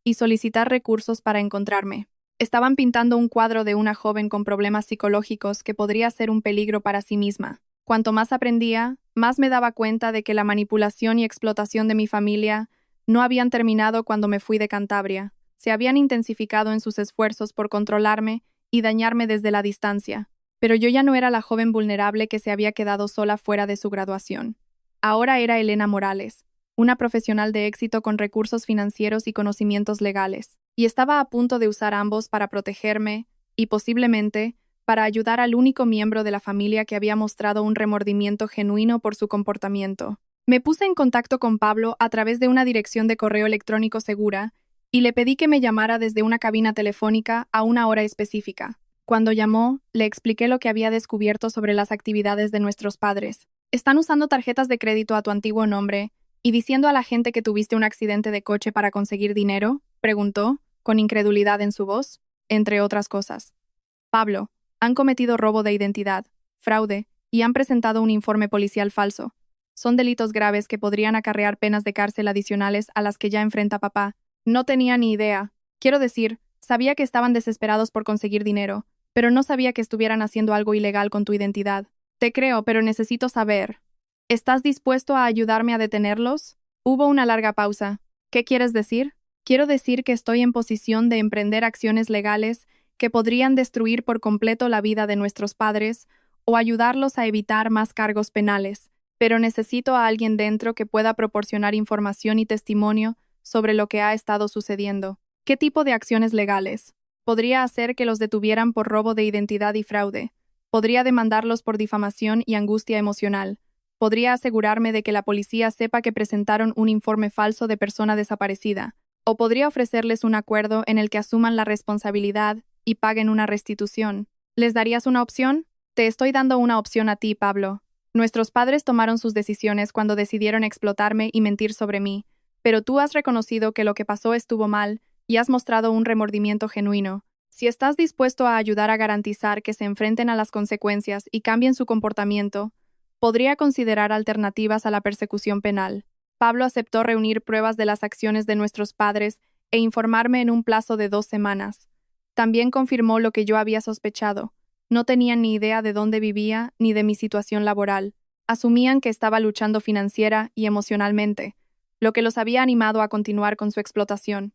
y solicitar recursos para encontrarme. Estaban pintando un cuadro de una joven con problemas psicológicos que podría ser un peligro para sí misma. Cuanto más aprendía, más me daba cuenta de que la manipulación y explotación de mi familia no habían terminado cuando me fui de Cantabria. Se habían intensificado en sus esfuerzos por controlarme y dañarme desde la distancia. Pero yo ya no era la joven vulnerable que se había quedado sola fuera de su graduación. Ahora era Elena Morales, una profesional de éxito con recursos financieros y conocimientos legales, y estaba a punto de usar ambos para protegerme y, posiblemente, para ayudar al único miembro de la familia que había mostrado un remordimiento genuino por su comportamiento. Me puse en contacto con Pablo a través de una dirección de correo electrónico segura y le pedí que me llamara desde una cabina telefónica a una hora específica. Cuando llamó, le expliqué lo que había descubierto sobre las actividades de nuestros padres. ¿Están usando tarjetas de crédito a tu antiguo nombre y diciendo a la gente que tuviste un accidente de coche para conseguir dinero? Preguntó, con incredulidad en su voz, entre otras cosas. Pablo, han cometido robo de identidad, fraude, y han presentado un informe policial falso. Son delitos graves que podrían acarrear penas de cárcel adicionales a las que ya enfrenta papá. No tenía ni idea. Quiero decir, sabía que estaban desesperados por conseguir dinero, pero no sabía que estuvieran haciendo algo ilegal con tu identidad. Te creo, pero necesito saber. ¿Estás dispuesto a ayudarme a detenerlos? Hubo una larga pausa. ¿Qué quieres decir? Quiero decir que estoy en posición de emprender acciones legales que podrían destruir por completo la vida de nuestros padres o ayudarlos a evitar más cargos penales, pero necesito a alguien dentro que pueda proporcionar información y testimonio sobre lo que ha estado sucediendo. ¿Qué tipo de acciones legales? Podría hacer que los detuvieran por robo de identidad y fraude. Podría demandarlos por difamación y angustia emocional. Podría asegurarme de que la policía sepa que presentaron un informe falso de persona desaparecida. O podría ofrecerles un acuerdo en el que asuman la responsabilidad y paguen una restitución. ¿Les darías una opción? Te estoy dando una opción a ti, Pablo. Nuestros padres tomaron sus decisiones cuando decidieron explotarme y mentir sobre mí, pero tú has reconocido que lo que pasó estuvo mal y has mostrado un remordimiento genuino. Si estás dispuesto a ayudar a garantizar que se enfrenten a las consecuencias y cambien su comportamiento, podría considerar alternativas a la persecución penal. Pablo aceptó reunir pruebas de las acciones de nuestros padres e informarme en un plazo de 2 semanas. También confirmó lo que yo había sospechado. No tenían ni idea de dónde vivía ni de mi situación laboral. Asumían que estaba luchando financiera y emocionalmente, lo que los había animado a continuar con su explotación.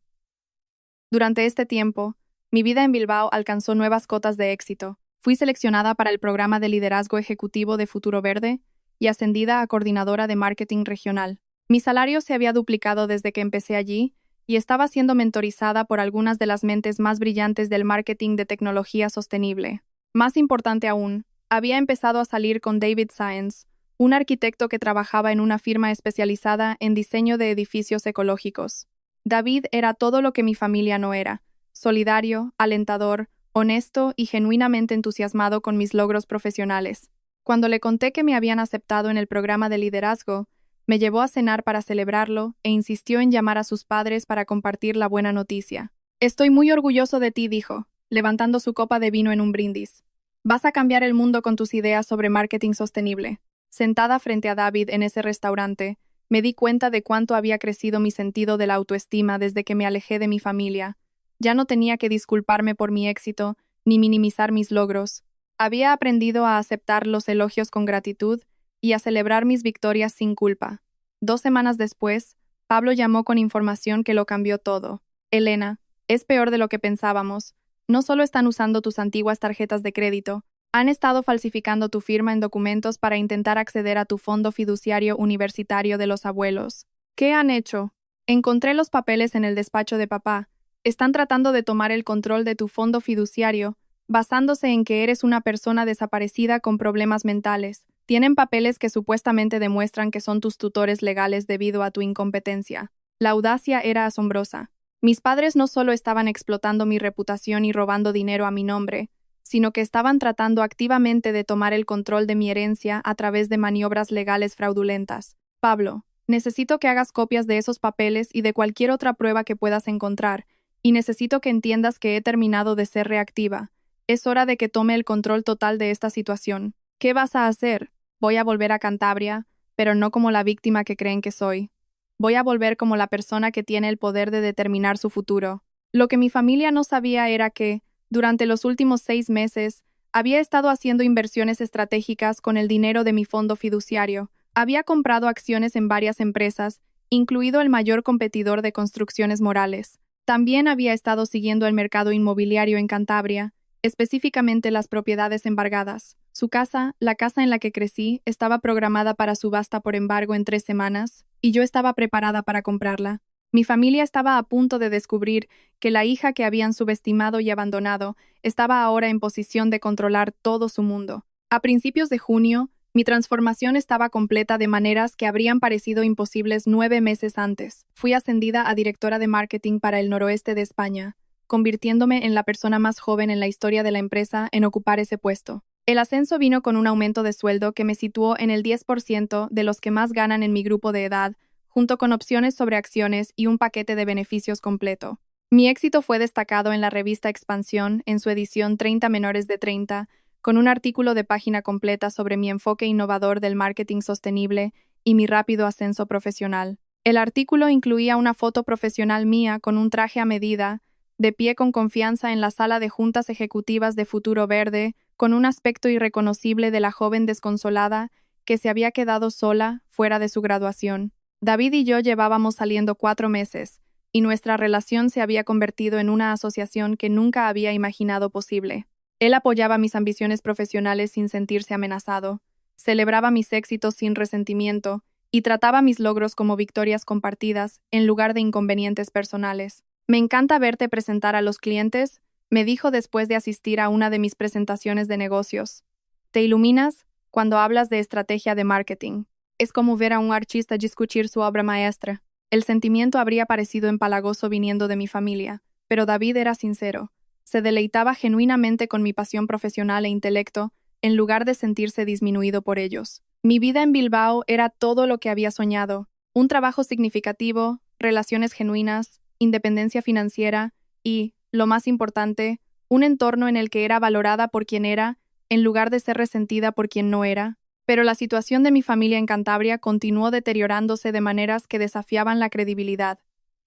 Durante este tiempo, mi vida en Bilbao alcanzó nuevas cotas de éxito. Fui seleccionada para el programa de liderazgo ejecutivo de Futuro Verde y ascendida a coordinadora de marketing regional. Mi salario se había duplicado desde que empecé allí y estaba siendo mentorizada por algunas de las mentes más brillantes del marketing de tecnología sostenible. Más importante aún, había empezado a salir con David Sáenz, un arquitecto que trabajaba en una firma especializada en diseño de edificios ecológicos. David era todo lo que mi familia no era: solidario, alentador, honesto y genuinamente entusiasmado con mis logros profesionales. Cuando le conté que me habían aceptado en el programa de liderazgo, me llevó a cenar para celebrarlo e insistió en llamar a sus padres para compartir la buena noticia. «Estoy muy orgulloso de ti», dijo, levantando su copa de vino en un brindis. «Vas a cambiar el mundo con tus ideas sobre marketing sostenible». Sentada frente a David en ese restaurante, me di cuenta de cuánto había crecido mi sentido de la autoestima desde que me alejé de mi familia. Ya no tenía que disculparme por mi éxito, ni minimizar mis logros. Había aprendido a aceptar los elogios con gratitud y a celebrar mis victorias sin culpa. 2 semanas después, Pablo llamó con información que lo cambió todo. «Elena, es peor de lo que pensábamos. No solo están usando tus antiguas tarjetas de crédito, han estado falsificando tu firma en documentos para intentar acceder a tu fondo fiduciario universitario de los abuelos». «¿Qué han hecho?» «Encontré los papeles en el despacho de papá. Están tratando de tomar el control de tu fondo fiduciario, basándose en que eres una persona desaparecida con problemas mentales. Tienen papeles que supuestamente demuestran que son tus tutores legales debido a tu incompetencia». La audacia era asombrosa. Mis padres no solo estaban explotando mi reputación y robando dinero a mi nombre, sino que estaban tratando activamente de tomar el control de mi herencia a través de maniobras legales fraudulentas. «Pablo, necesito que hagas copias de esos papeles y de cualquier otra prueba que puedas encontrar, y necesito que entiendas que he terminado de ser reactiva. Es hora de que tome el control total de esta situación». «¿Qué vas a hacer?» «Voy a volver a Cantabria, pero no como la víctima que creen que soy. Voy a volver como la persona que tiene el poder de determinar su futuro». Lo que mi familia no sabía era que, durante los últimos 6 meses, había estado haciendo inversiones estratégicas con el dinero de mi fondo fiduciario. Había comprado acciones en varias empresas, incluido el mayor competidor de construcciones Morales. También había estado siguiendo el mercado inmobiliario en Cantabria, específicamente las propiedades embargadas. Su casa, la casa en la que crecí, estaba programada para subasta por embargo en 3 semanas, y yo estaba preparada para comprarla. Mi familia estaba a punto de descubrir que la hija que habían subestimado y abandonado estaba ahora en posición de controlar todo su mundo. A principios de junio, mi transformación estaba completa de maneras que habrían parecido imposibles 9 meses antes. Fui ascendida a directora de marketing para el noroeste de España, convirtiéndome en la persona más joven en la historia de la empresa en ocupar ese puesto. El ascenso vino con un aumento de sueldo que me situó en el 10% de los que más ganan en mi grupo de edad, junto con opciones sobre acciones y un paquete de beneficios completo. Mi éxito fue destacado en la revista Expansión, en su edición 30 menores de 30, con un artículo de página completa sobre mi enfoque innovador del marketing sostenible y mi rápido ascenso profesional. El artículo incluía una foto profesional mía con un traje a medida, de pie con confianza en la sala de juntas ejecutivas de Futuro Verde, con un aspecto irreconocible de la joven desconsolada que se había quedado sola fuera de su graduación. David y yo llevábamos saliendo 4 meses, y nuestra relación se había convertido en una asociación que nunca había imaginado posible. Él apoyaba mis ambiciones profesionales sin sentirse amenazado, celebraba mis éxitos sin resentimiento, y trataba mis logros como victorias compartidas en lugar de inconvenientes personales. «Me encanta verte presentar a los clientes», me dijo después de asistir a una de mis presentaciones de negocios. «Te iluminas cuando hablas de estrategia de marketing. Es como ver a un artista discutir su obra maestra». El sentimiento habría parecido empalagoso viniendo de mi familia, pero David era sincero. Se deleitaba genuinamente con mi pasión profesional e intelecto, en lugar de sentirse disminuido por ellos. Mi vida en Bilbao era todo lo que había soñado: un trabajo significativo, relaciones genuinas, independencia financiera y, lo más importante, un entorno en el que era valorada por quien era, en lugar de ser resentida por quien no era. Pero la situación de mi familia en Cantabria continuó deteriorándose de maneras que desafiaban la credibilidad.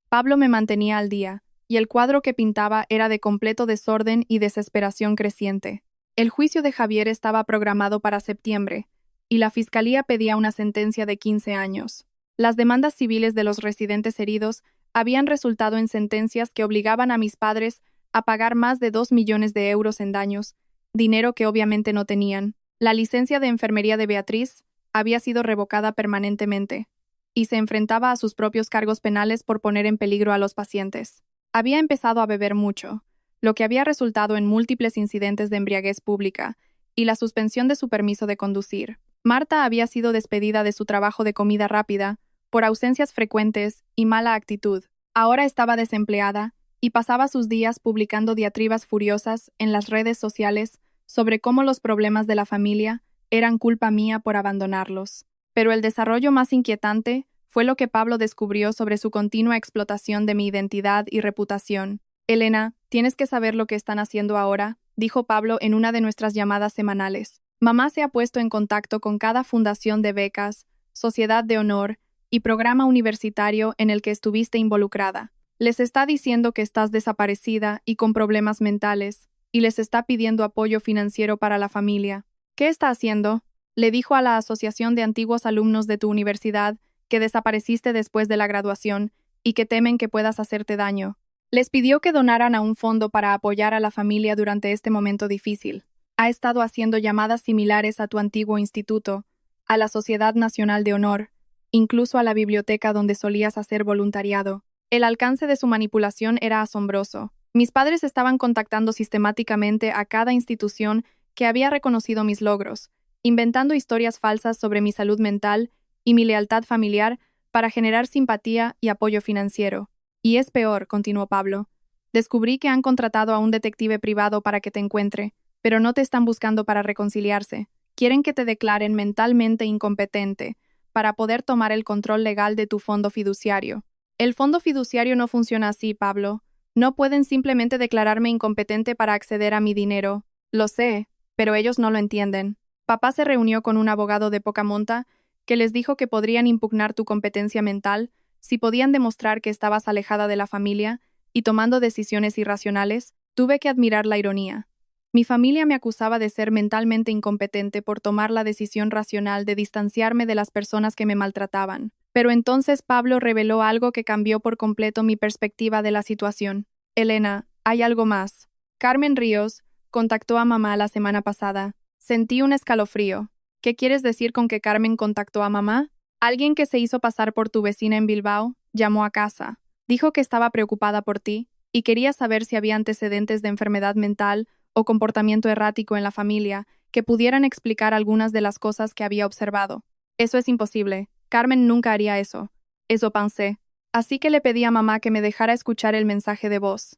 Pablo me mantenía al día, y el cuadro que pintaba era de completo desorden y desesperación creciente. El juicio de Javier estaba programado para septiembre, y la fiscalía pedía una sentencia de 15 años. Las demandas civiles de los residentes heridos habían resultado en sentencias que obligaban a mis padres a pagar más de 2 millones de euros en daños, dinero que obviamente no tenían. La licencia de enfermería de Beatriz había sido revocada permanentemente. y se enfrentaba a sus propios cargos penales por poner en peligro a los pacientes. Había empezado a beber mucho, lo que había resultado en múltiples incidentes de embriaguez pública y la suspensión de su permiso de conducir. Marta había sido despedida de su trabajo de comida rápida por ausencias frecuentes y mala actitud. Ahora estaba desempleada y pasaba sus días publicando diatribas furiosas en las redes sociales sobre cómo los problemas de la familia eran culpa mía por abandonarlos. Pero el desarrollo más inquietante fue lo que Pablo descubrió sobre su continua explotación de mi identidad y reputación. Elena, tienes que saber lo que están haciendo ahora, dijo Pablo en una de nuestras llamadas semanales. Mamá se ha puesto en contacto con cada fundación de becas, sociedad de honor y programa universitario en el que estuviste involucrada. Les está diciendo que estás desaparecida y con problemas mentales, y les está pidiendo apoyo financiero para la familia. ¿Qué está haciendo? Le dijo a la Asociación de Antiguos Alumnos de tu universidad que desapareciste después de la graduación y que temen que puedas hacerte daño. Les pidió que donaran a un fondo para apoyar a la familia durante este momento difícil. Ha estado haciendo llamadas similares a tu antiguo instituto, a la Sociedad Nacional de Honor, incluso a la biblioteca donde solías hacer voluntariado. El alcance de su manipulación era asombroso. Mis padres estaban contactando sistemáticamente a cada institución que había reconocido mis logros, inventando historias falsas sobre mi salud mental y mi lealtad familiar para generar simpatía y apoyo financiero. Y es peor, continuó Pablo. Descubrí que han contratado a un detective privado para que te encuentre, pero no te están buscando para reconciliarse. Quieren que te declaren mentalmente incompetente para poder tomar el control legal de tu fondo fiduciario. El fondo fiduciario no funciona así, Pablo. No pueden simplemente declararme incompetente para acceder a mi dinero. Lo sé, pero ellos no lo entienden. Papá se reunió con un abogado de poca monta que les dijo que podrían impugnar tu competencia mental si podían demostrar que estabas alejada de la familia y tomando decisiones irracionales. Tuve que admirar la ironía. Mi familia me acusaba de ser mentalmente incompetente por tomar la decisión racional de distanciarme de las personas que me maltrataban. Pero entonces Pablo reveló algo que cambió por completo mi perspectiva de la situación. Elena, hay algo más. Carmen Ríos contactó a mamá la semana pasada. Sentí un escalofrío. ¿Qué quieres decir con que Carmen contactó a mamá? Alguien que se hizo pasar por tu vecina en Bilbao llamó a casa. Dijo que estaba preocupada por ti y quería saber si había antecedentes de enfermedad mental o comportamiento errático en la familia que pudieran explicar algunas de las cosas que había observado. Eso es imposible. Carmen nunca haría eso. Eso pensé. Así que le pedí a mamá que me dejara escuchar el mensaje de voz.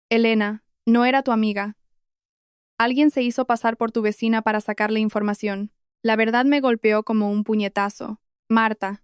Elena, no era tu amiga. Alguien se hizo pasar por tu vecina para sacarle información. La verdad me golpeó como un puñetazo. Marta.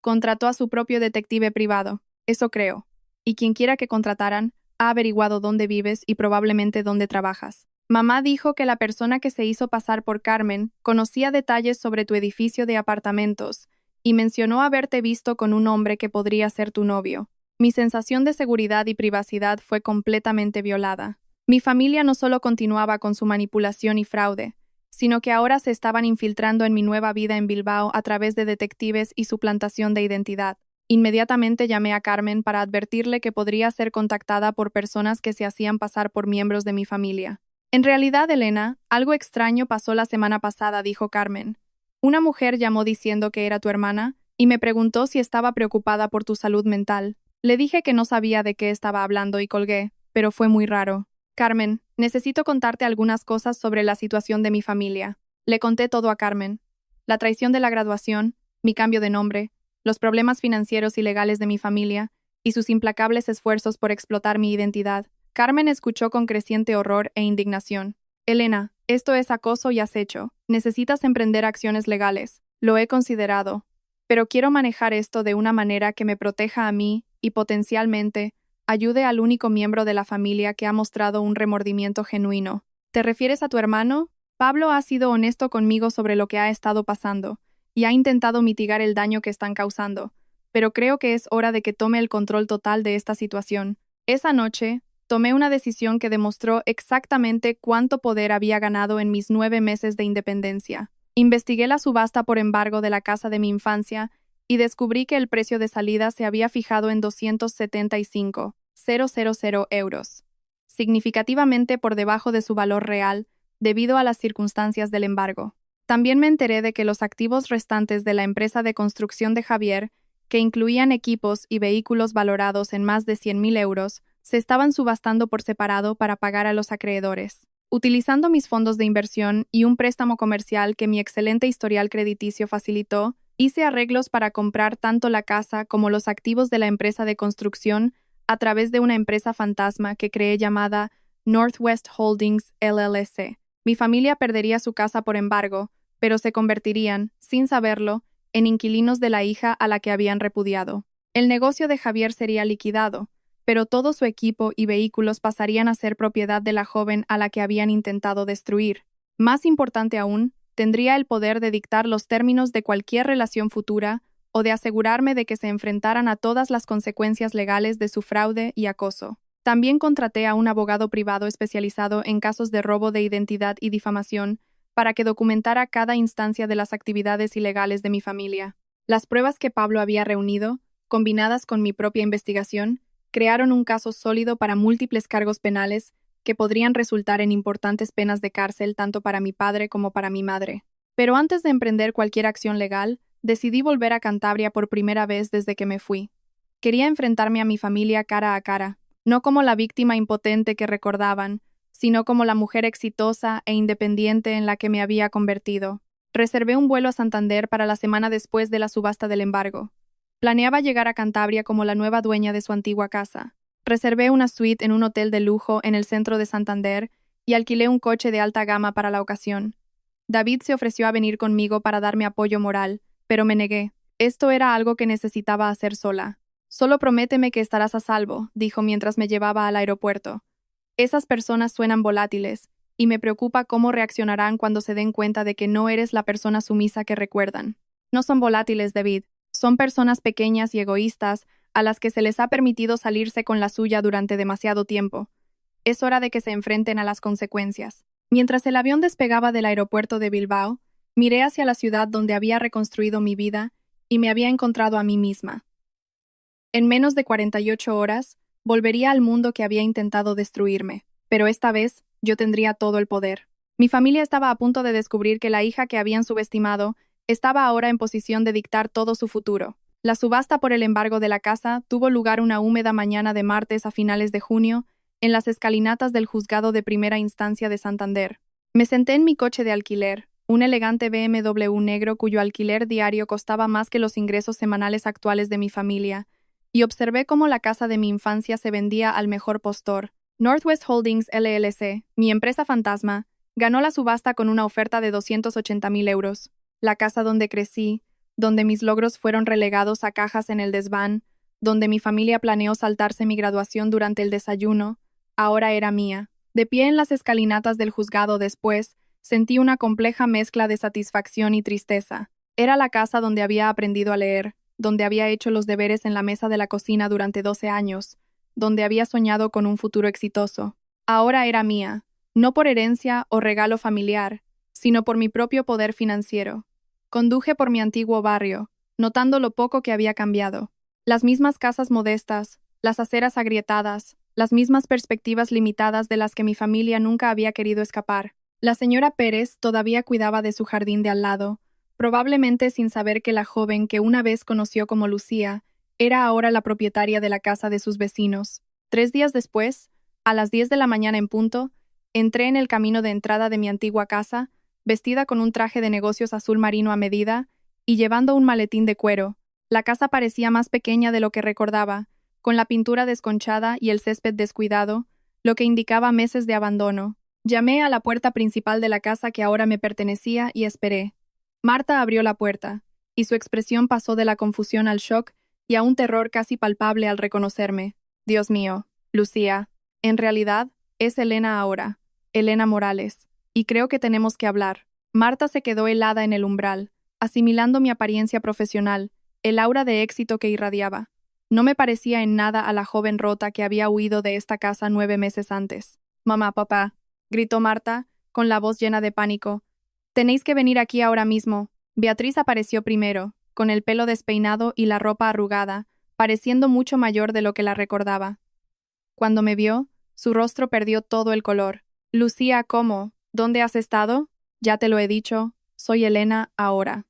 Contrató a su propio detective privado. Eso creo. Y quien quiera que contrataran, ha averiguado dónde vives y probablemente dónde trabajas. Mamá dijo que la persona que se hizo pasar por Carmen conocía detalles sobre tu edificio de apartamentos y mencionó haberte visto con un hombre que podría ser tu novio. Mi sensación de seguridad y privacidad fue completamente violada. Mi familia no solo continuaba con su manipulación y fraude, sino que ahora se estaban infiltrando en mi nueva vida en Bilbao a través de detectives y suplantación de identidad. Inmediatamente llamé a Carmen para advertirle que podría ser contactada por personas que se hacían pasar por miembros de mi familia. En realidad, Elena, algo extraño pasó la semana pasada, dijo Carmen. Una mujer llamó diciendo que era tu hermana y me preguntó si estaba preocupada por tu salud mental. Le dije que no sabía de qué estaba hablando y colgué, pero fue muy raro. Carmen, necesito contarte algunas cosas sobre la situación de mi familia. Le conté todo a Carmen. La traición de la graduación, mi cambio de nombre, los problemas financieros y legales de mi familia y sus implacables esfuerzos por explotar mi identidad. Carmen escuchó con creciente horror e indignación. Elena, esto es acoso y acecho. Necesitas emprender acciones legales. Lo he considerado. Pero quiero manejar esto de una manera que me proteja a mí y, potencialmente, ayude al único miembro de la familia que ha mostrado un remordimiento genuino. ¿Te refieres a tu hermano? Pablo ha sido honesto conmigo sobre lo que ha estado pasando y ha intentado mitigar el daño que están causando, pero creo que es hora de que tome el control total de esta situación. Esa noche, tomé una decisión que demostró exactamente cuánto poder había ganado en mis 9 meses de independencia. Investigué la subasta por embargo de la casa de mi infancia y descubrí que el precio de salida se había fijado en 275,000 euros, significativamente por debajo de su valor real debido a las circunstancias del embargo. También me enteré de que los activos restantes de la empresa de construcción de Javier, que incluían equipos y vehículos valorados en más de 100.000 euros, se estaban subastando por separado para pagar a los acreedores. Utilizando mis fondos de inversión y un préstamo comercial que mi excelente historial crediticio facilitó, hice arreglos para comprar tanto la casa como los activos de la empresa de construcción a través de una empresa fantasma que creé llamada Northwest Holdings LLC. Mi familia perdería su casa por embargo, pero se convertirían, sin saberlo, en inquilinos de la hija a la que habían repudiado. El negocio de Javier sería liquidado, pero todo su equipo y vehículos pasarían a ser propiedad de la joven a la que habían intentado destruir. Más importante aún, tendría el poder de dictar los términos de cualquier relación futura o de asegurarme de que se enfrentaran a todas las consecuencias legales de su fraude y acoso. También contraté a un abogado privado especializado en casos de robo de identidad y difamación para que documentara cada instancia de las actividades ilegales de mi familia. Las pruebas que Pablo había reunido, combinadas con mi propia investigación, crearon un caso sólido para múltiples cargos penales que podrían resultar en importantes penas de cárcel tanto para mi padre como para mi madre. Pero antes de emprender cualquier acción legal, decidí volver a Cantabria por primera vez desde que me fui. Quería enfrentarme a mi familia cara a cara, no como la víctima impotente que recordaban, sino como la mujer exitosa e independiente en la que me había convertido. Reservé un vuelo a Santander para la semana después de la subasta del embargo. Planeaba llegar a Cantabria como la nueva dueña de su antigua casa. Reservé una suite en un hotel de lujo en el centro de Santander y alquilé un coche de alta gama para la ocasión. David se ofreció a venir conmigo para darme apoyo moral, pero me negué. Esto era algo que necesitaba hacer sola. Solo prométeme que estarás a salvo, dijo mientras me llevaba al aeropuerto. Esas personas suenan volátiles, y me preocupa cómo reaccionarán cuando se den cuenta de que no eres la persona sumisa que recuerdan. No son volátiles, David. Son personas pequeñas y egoístas a las que se les ha permitido salirse con la suya durante demasiado tiempo. Es hora de que se enfrenten a las consecuencias. Mientras el avión despegaba del aeropuerto de Bilbao, miré hacia la ciudad donde había reconstruido mi vida y me había encontrado a mí misma. En menos de 48 horas, volvería al mundo que había intentado destruirme, pero esta vez yo tendría todo el poder. Mi familia estaba a punto de descubrir que la hija que habían subestimado estaba ahora en posición de dictar todo su futuro. La subasta por el embargo de la casa tuvo lugar una húmeda mañana de martes a finales de junio, en las escalinatas del juzgado de primera instancia de Santander. Me senté en mi coche de alquiler, un elegante BMW negro cuyo alquiler diario costaba más que los ingresos semanales actuales de mi familia, y observé cómo la casa de mi infancia se vendía al mejor postor. Northwest Holdings LLC, mi empresa fantasma, ganó la subasta con una oferta de 280.000 euros. La casa donde crecí, donde mis logros fueron relegados a cajas en el desván, donde mi familia planeó saltarse mi graduación durante el desayuno, ahora era mía. De pie en las escalinatas del juzgado después, sentí una compleja mezcla de satisfacción y tristeza. Era la casa donde había aprendido a leer, donde había hecho los deberes en la mesa de la cocina durante 12 años, donde había soñado con un futuro exitoso. Ahora era mía, no por herencia o regalo familiar, sino por mi propio poder financiero. Conduje por mi antiguo barrio, notando lo poco que había cambiado. Las mismas casas modestas, las aceras agrietadas, las mismas perspectivas limitadas de las que mi familia nunca había querido escapar. La señora Pérez todavía cuidaba de su jardín de al lado, probablemente sin saber que la joven que una vez conoció como Lucía era ahora la propietaria de la casa de sus vecinos. 3 días después, a las 10 de la mañana en punto, entré en el camino de entrada de mi antigua casa, vestida con un traje de negocios azul marino a medida y llevando un maletín de cuero. La casa parecía más pequeña de lo que recordaba, con la pintura desconchada y el césped descuidado, lo que indicaba meses de abandono. Llamé a la puerta principal de la casa que ahora me pertenecía y esperé. Marta abrió la puerta, y su expresión pasó de la confusión al shock y a un terror casi palpable al reconocerme. Dios mío, Lucía, en realidad, es Elena ahora, Elena Morales, y creo que tenemos que hablar. Marta se quedó helada en el umbral, asimilando mi apariencia profesional, el aura de éxito que irradiaba. No me parecía en nada a la joven rota que había huido de esta casa 9 meses antes. Mamá, papá, gritó Marta, con la voz llena de pánico. Tenéis que venir aquí ahora mismo. Beatriz apareció primero, con el pelo despeinado y la ropa arrugada, pareciendo mucho mayor de lo que la recordaba. Cuando me vio, su rostro perdió todo el color. Lucía, ¿cómo? ¿Dónde has estado? Ya te lo he dicho, soy Elena ahora.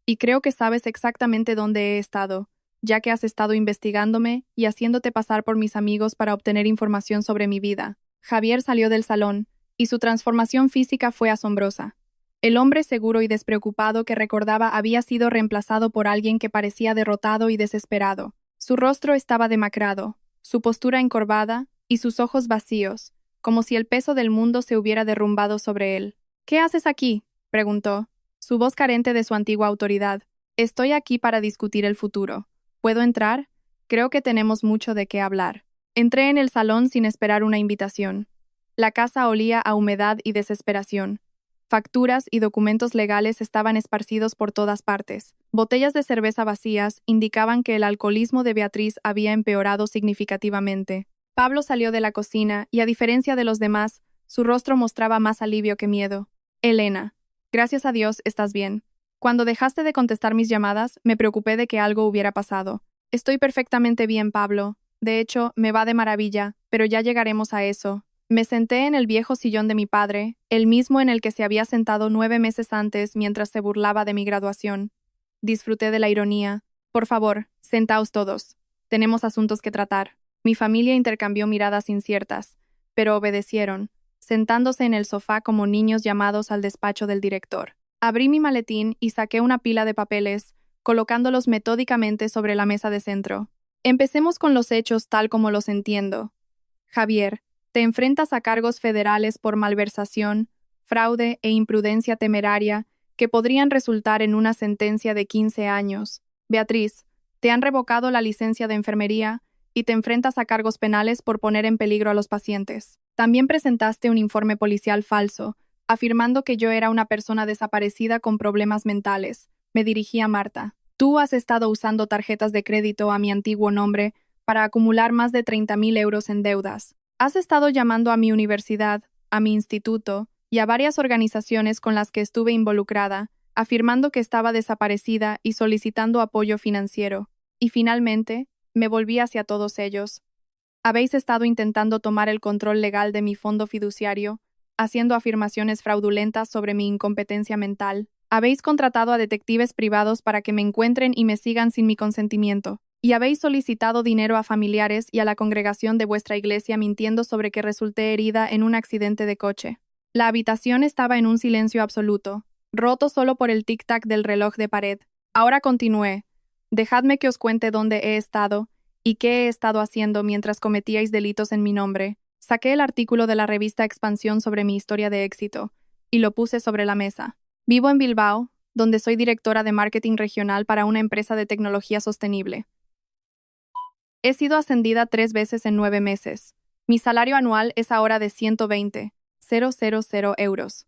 Y creo que sabes exactamente dónde he estado, ya que has estado investigándome y haciéndote pasar por mis amigos para obtener información sobre mi vida. Javier salió del salón, y su transformación física fue asombrosa. El hombre seguro y despreocupado que recordaba había sido reemplazado por alguien que parecía derrotado y desesperado. Su rostro estaba demacrado, su postura encorvada y sus ojos vacíos, como si el peso del mundo se hubiera derrumbado sobre él. ¿Qué haces aquí?, preguntó, su voz carente de su antigua autoridad. Estoy aquí para discutir el futuro. ¿Puedo entrar? Creo que tenemos mucho de qué hablar. Entré en el salón sin esperar una invitación. La casa olía a humedad y desesperación. Facturas y documentos legales estaban esparcidos por todas partes. Botellas de cerveza vacías indicaban que el alcoholismo de Beatriz había empeorado significativamente. Pablo salió de la cocina y, a diferencia de los demás, su rostro mostraba más alivio que miedo. Elena, gracias a Dios estás bien. Cuando dejaste de contestar mis llamadas, me preocupé de que algo hubiera pasado. Estoy perfectamente bien, Pablo. De hecho, me va de maravilla, pero ya llegaremos a eso. Me senté en el viejo sillón de mi padre, el mismo en el que se había sentado 9 meses antes mientras se burlaba de mi graduación. Disfruté de la ironía. Por favor, sentaos todos. Tenemos asuntos que tratar. Mi familia intercambió miradas inciertas, pero obedecieron, sentándose en el sofá como niños llamados al despacho del director. Abrí mi maletín y saqué una pila de papeles, colocándolos metódicamente sobre la mesa de centro. Empecemos con los hechos tal como los entiendo. Javier, te enfrentas a cargos federales por malversación, fraude e imprudencia temeraria que podrían resultar en una sentencia de 15 años. Beatriz, te han revocado la licencia de enfermería y te enfrentas a cargos penales por poner en peligro a los pacientes. También presentaste un informe policial falso, afirmando que yo era una persona desaparecida con problemas mentales. Me dirigí a Marta. Tú has estado usando tarjetas de crédito a mi antiguo nombre para acumular más de 30.000 euros en deudas. Has estado llamando a mi universidad, a mi instituto y a varias organizaciones con las que estuve involucrada, afirmando que estaba desaparecida y solicitando apoyo financiero. Y finalmente, me volví hacia todos ellos. Habéis estado intentando tomar el control legal de mi fondo fiduciario, haciendo afirmaciones fraudulentas sobre mi incompetencia mental. Habéis contratado a detectives privados para que me encuentren y me sigan sin mi consentimiento. Y habéis solicitado dinero a familiares y a la congregación de vuestra iglesia mintiendo sobre que resulté herida en un accidente de coche. La habitación estaba en un silencio absoluto, roto solo por el tic-tac del reloj de pared. Ahora continué. Dejadme que os cuente dónde he estado y qué he estado haciendo mientras cometíais delitos en mi nombre. Saqué el artículo de la revista Expansión sobre mi historia de éxito y lo puse sobre la mesa. Vivo en Bilbao, donde soy directora de marketing regional para una empresa de tecnología sostenible. He sido ascendida 3 veces en 9 meses. Mi salario anual es ahora de 120.000 euros.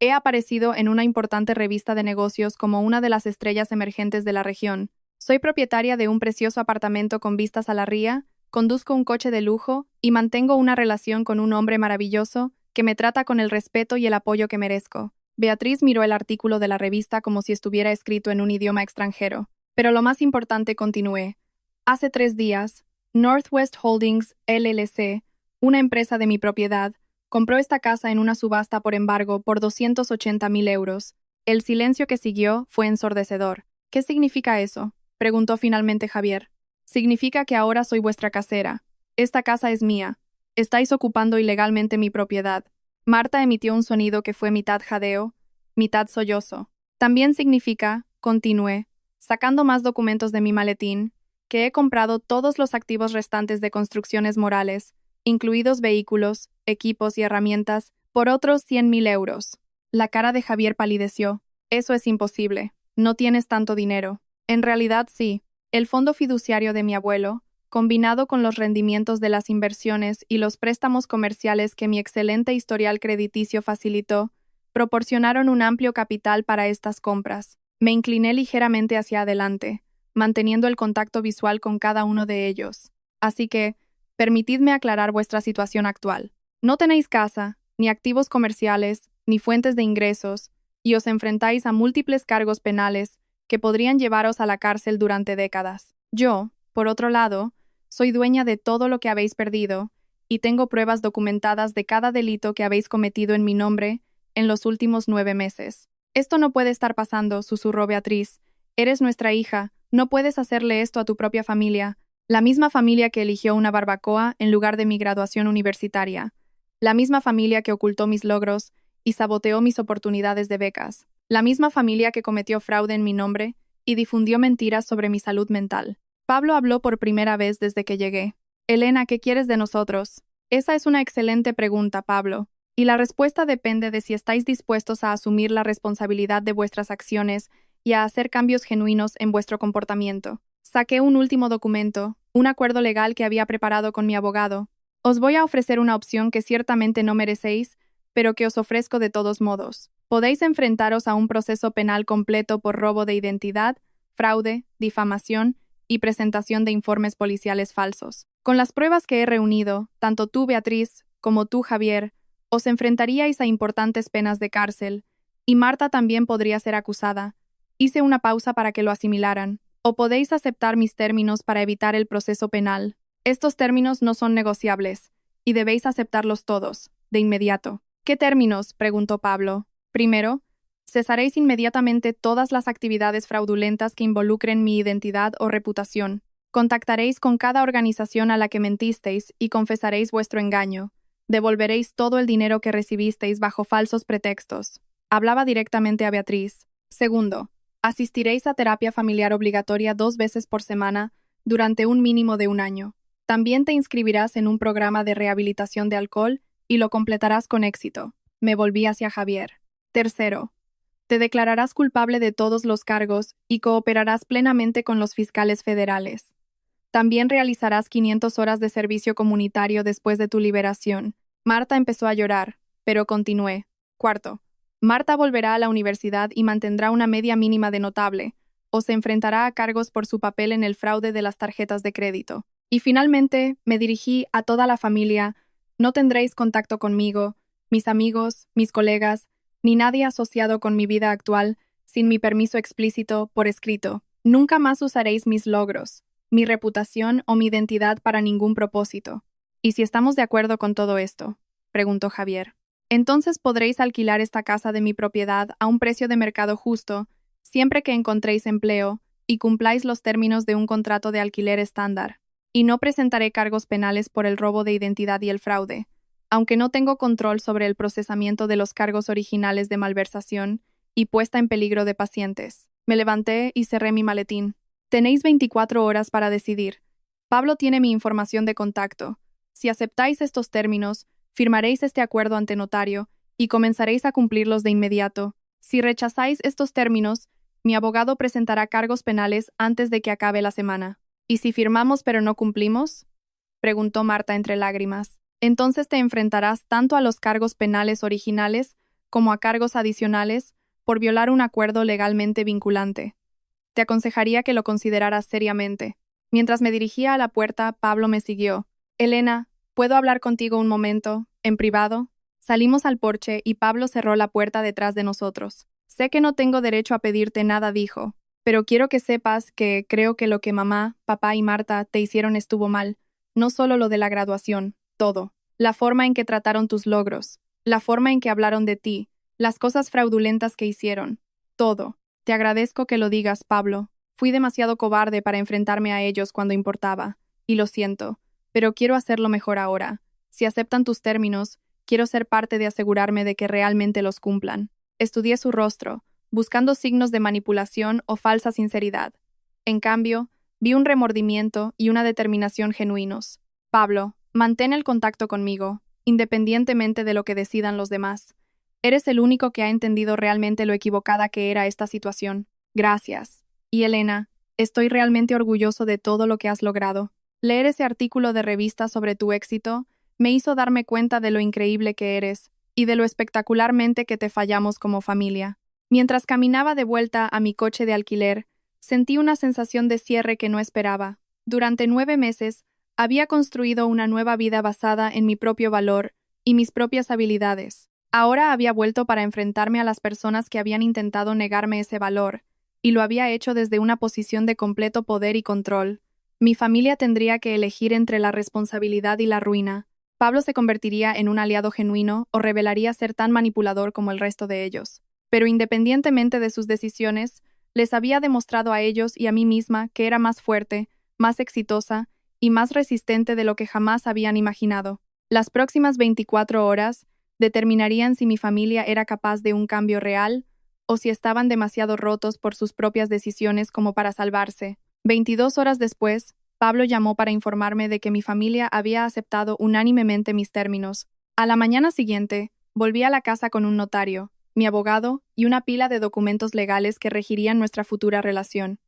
He aparecido en una importante revista de negocios como una de las estrellas emergentes de la región. Soy propietaria de un precioso apartamento con vistas a la ría, conduzco un coche de lujo y mantengo una relación con un hombre maravilloso que me trata con el respeto y el apoyo que merezco. Beatriz miró el artículo de la revista como si estuviera escrito en un idioma extranjero. Pero lo más importante, continué. Hace 3 días, Northwest Holdings LLC, una empresa de mi propiedad, compró esta casa en una subasta por embargo por 280.000 euros. El silencio que siguió fue ensordecedor. ¿Qué significa eso?, preguntó finalmente Javier. Significa que ahora soy vuestra casera. Esta casa es mía. Estáis ocupando ilegalmente mi propiedad. Marta emitió un sonido que fue mitad jadeo, mitad sollozo. También significa, continué, sacando más documentos de mi maletín, que he comprado todos los activos restantes de Construcciones Morales, incluidos vehículos, equipos y herramientas, por otros 100.000 euros. La cara de Javier palideció. Eso es imposible. No tienes tanto dinero. En realidad sí. El fondo fiduciario de mi abuelo, combinado con los rendimientos de las inversiones y los préstamos comerciales que mi excelente historial crediticio facilitó, proporcionaron un amplio capital para estas compras. Me incliné ligeramente hacia adelante, manteniendo el contacto visual con cada uno de ellos. Así que, permitidme aclarar vuestra situación actual. No tenéis casa, ni activos comerciales, ni fuentes de ingresos, y os enfrentáis a múltiples cargos penales que podrían llevaros a la cárcel durante décadas. Yo, por otro lado, soy dueña de todo lo que habéis perdido, y tengo pruebas documentadas de cada delito que habéis cometido en mi nombre en los últimos 9 meses. Esto no puede estar pasando, susurró Beatriz. Eres nuestra hija, no puedes hacerle esto a tu propia familia. La misma familia que eligió una barbacoa en lugar de mi graduación universitaria. La misma familia que ocultó mis logros y saboteó mis oportunidades de becas. La misma familia que cometió fraude en mi nombre y difundió mentiras sobre mi salud mental. Pablo habló por primera vez desde que llegué. Elena, ¿qué quieres de nosotros? Esa es una excelente pregunta, Pablo. Y la respuesta depende de si estáis dispuestos a asumir la responsabilidad de vuestras acciones y a hacer cambios genuinos en vuestro comportamiento. Saqué un último documento, un acuerdo legal que había preparado con mi abogado. Os voy a ofrecer una opción que ciertamente no merecéis, pero que os ofrezco de todos modos. Podéis enfrentaros a un proceso penal completo por robo de identidad, fraude, difamación y presentación de informes policiales falsos. Con las pruebas que he reunido, tanto tú, Beatriz, como tú, Javier, os enfrentaríais a importantes penas de cárcel, y Marta también podría ser acusada. Hice una pausa para que lo asimilaran. O podéis aceptar mis términos para evitar el proceso penal. Estos términos no son negociables, y debéis aceptarlos todos, de inmediato. ¿Qué términos?, preguntó Pablo. Primero, cesaréis inmediatamente todas las actividades fraudulentas que involucren mi identidad o reputación. Contactaréis con cada organización a la que mentisteis y confesaréis vuestro engaño. Devolveréis todo el dinero que recibisteis bajo falsos pretextos. Hablaba directamente a Beatriz. Segundo, asistiréis a terapia familiar obligatoria 2 veces por semana durante un mínimo de 1 año. También te inscribirás en un programa de rehabilitación de alcohol y lo completarás con éxito. Me volví hacia Javier. Tercero, te declararás culpable de todos los cargos y cooperarás plenamente con los fiscales federales. También realizarás 500 horas de servicio comunitario después de tu liberación. Marta empezó a llorar, pero continué. Cuarto, Marta volverá a la universidad y mantendrá una media mínima de notable, o se enfrentará a cargos por su papel en el fraude de las tarjetas de crédito. Y finalmente, me dirigí a toda la familia. No tendréis contacto conmigo, mis amigos, mis colegas, ni nadie asociado con mi vida actual, sin mi permiso explícito por escrito. Nunca más usaréis mis logros, mi reputación o mi identidad para ningún propósito. ¿Y si estamos de acuerdo con todo esto?, preguntó Javier. Entonces podréis alquilar esta casa de mi propiedad a un precio de mercado justo, siempre que encontréis empleo y cumpláis los términos de un contrato de alquiler estándar. Y no presentaré cargos penales por el robo de identidad y el fraude, aunque no tengo control sobre el procesamiento de los cargos originales de malversación y puesta en peligro de pacientes. Me levanté y cerré mi maletín. Tenéis 24 horas para decidir. Pablo tiene mi información de contacto. Si aceptáis estos términos, firmaréis este acuerdo ante notario y comenzaréis a cumplirlos de inmediato. Si rechazáis estos términos, mi abogado presentará cargos penales antes de que acabe la semana. ¿Y si firmamos pero no cumplimos?, preguntó Marta entre lágrimas. Entonces te enfrentarás tanto a los cargos penales originales como a cargos adicionales por violar un acuerdo legalmente vinculante. Te aconsejaría que lo consideraras seriamente. Mientras me dirigía a la puerta, Pablo me siguió. Elena, ¿puedo hablar contigo un momento, en privado? Salimos al porche y Pablo cerró la puerta detrás de nosotros. Sé que no tengo derecho a pedirte nada, dijo, pero quiero que sepas que creo que lo que mamá, papá y Marta te hicieron estuvo mal. No solo lo de la graduación, todo. La forma en que trataron tus logros, la forma en que hablaron de ti, las cosas fraudulentas que hicieron, todo. Te agradezco que lo digas, Pablo. Fui demasiado cobarde para enfrentarme a ellos cuando importaba, y lo siento, pero quiero hacerlo mejor ahora. Si aceptan tus términos, quiero ser parte de asegurarme de que realmente los cumplan. Estudié su rostro, buscando signos de manipulación o falsa sinceridad. En cambio, vi un remordimiento y una determinación genuinos. Pablo, mantén el contacto conmigo, independientemente de lo que decidan los demás. Eres el único que ha entendido realmente lo equivocada que era esta situación. Gracias. Y Elena, estoy realmente orgulloso de todo lo que has logrado. Leer ese artículo de revista sobre tu éxito me hizo darme cuenta de lo increíble que eres y de lo espectacularmente que te fallamos como familia. Mientras caminaba de vuelta a mi coche de alquiler, sentí una sensación de cierre que no esperaba. Durante 9 meses, había construido una nueva vida basada en mi propio valor y mis propias habilidades. Ahora había vuelto para enfrentarme a las personas que habían intentado negarme ese valor, y lo había hecho desde una posición de completo poder y control. Mi familia tendría que elegir entre la responsabilidad y la ruina. Pablo se convertiría en un aliado genuino o revelaría ser tan manipulador como el resto de ellos. pero independientemente de sus decisiones, les había demostrado a ellos y a mí misma que era más fuerte, más exitosa y más resistente de lo que jamás habían imaginado. Las próximas 24 horas determinarían si mi familia era capaz de un cambio real o si estaban demasiado rotos por sus propias decisiones como para salvarse. 22 horas después, Pablo llamó para informarme de que mi familia había aceptado unánimemente mis términos. A la mañana siguiente, volví a la casa con un notario, mi abogado y una pila de documentos legales que regirían nuestra futura relación.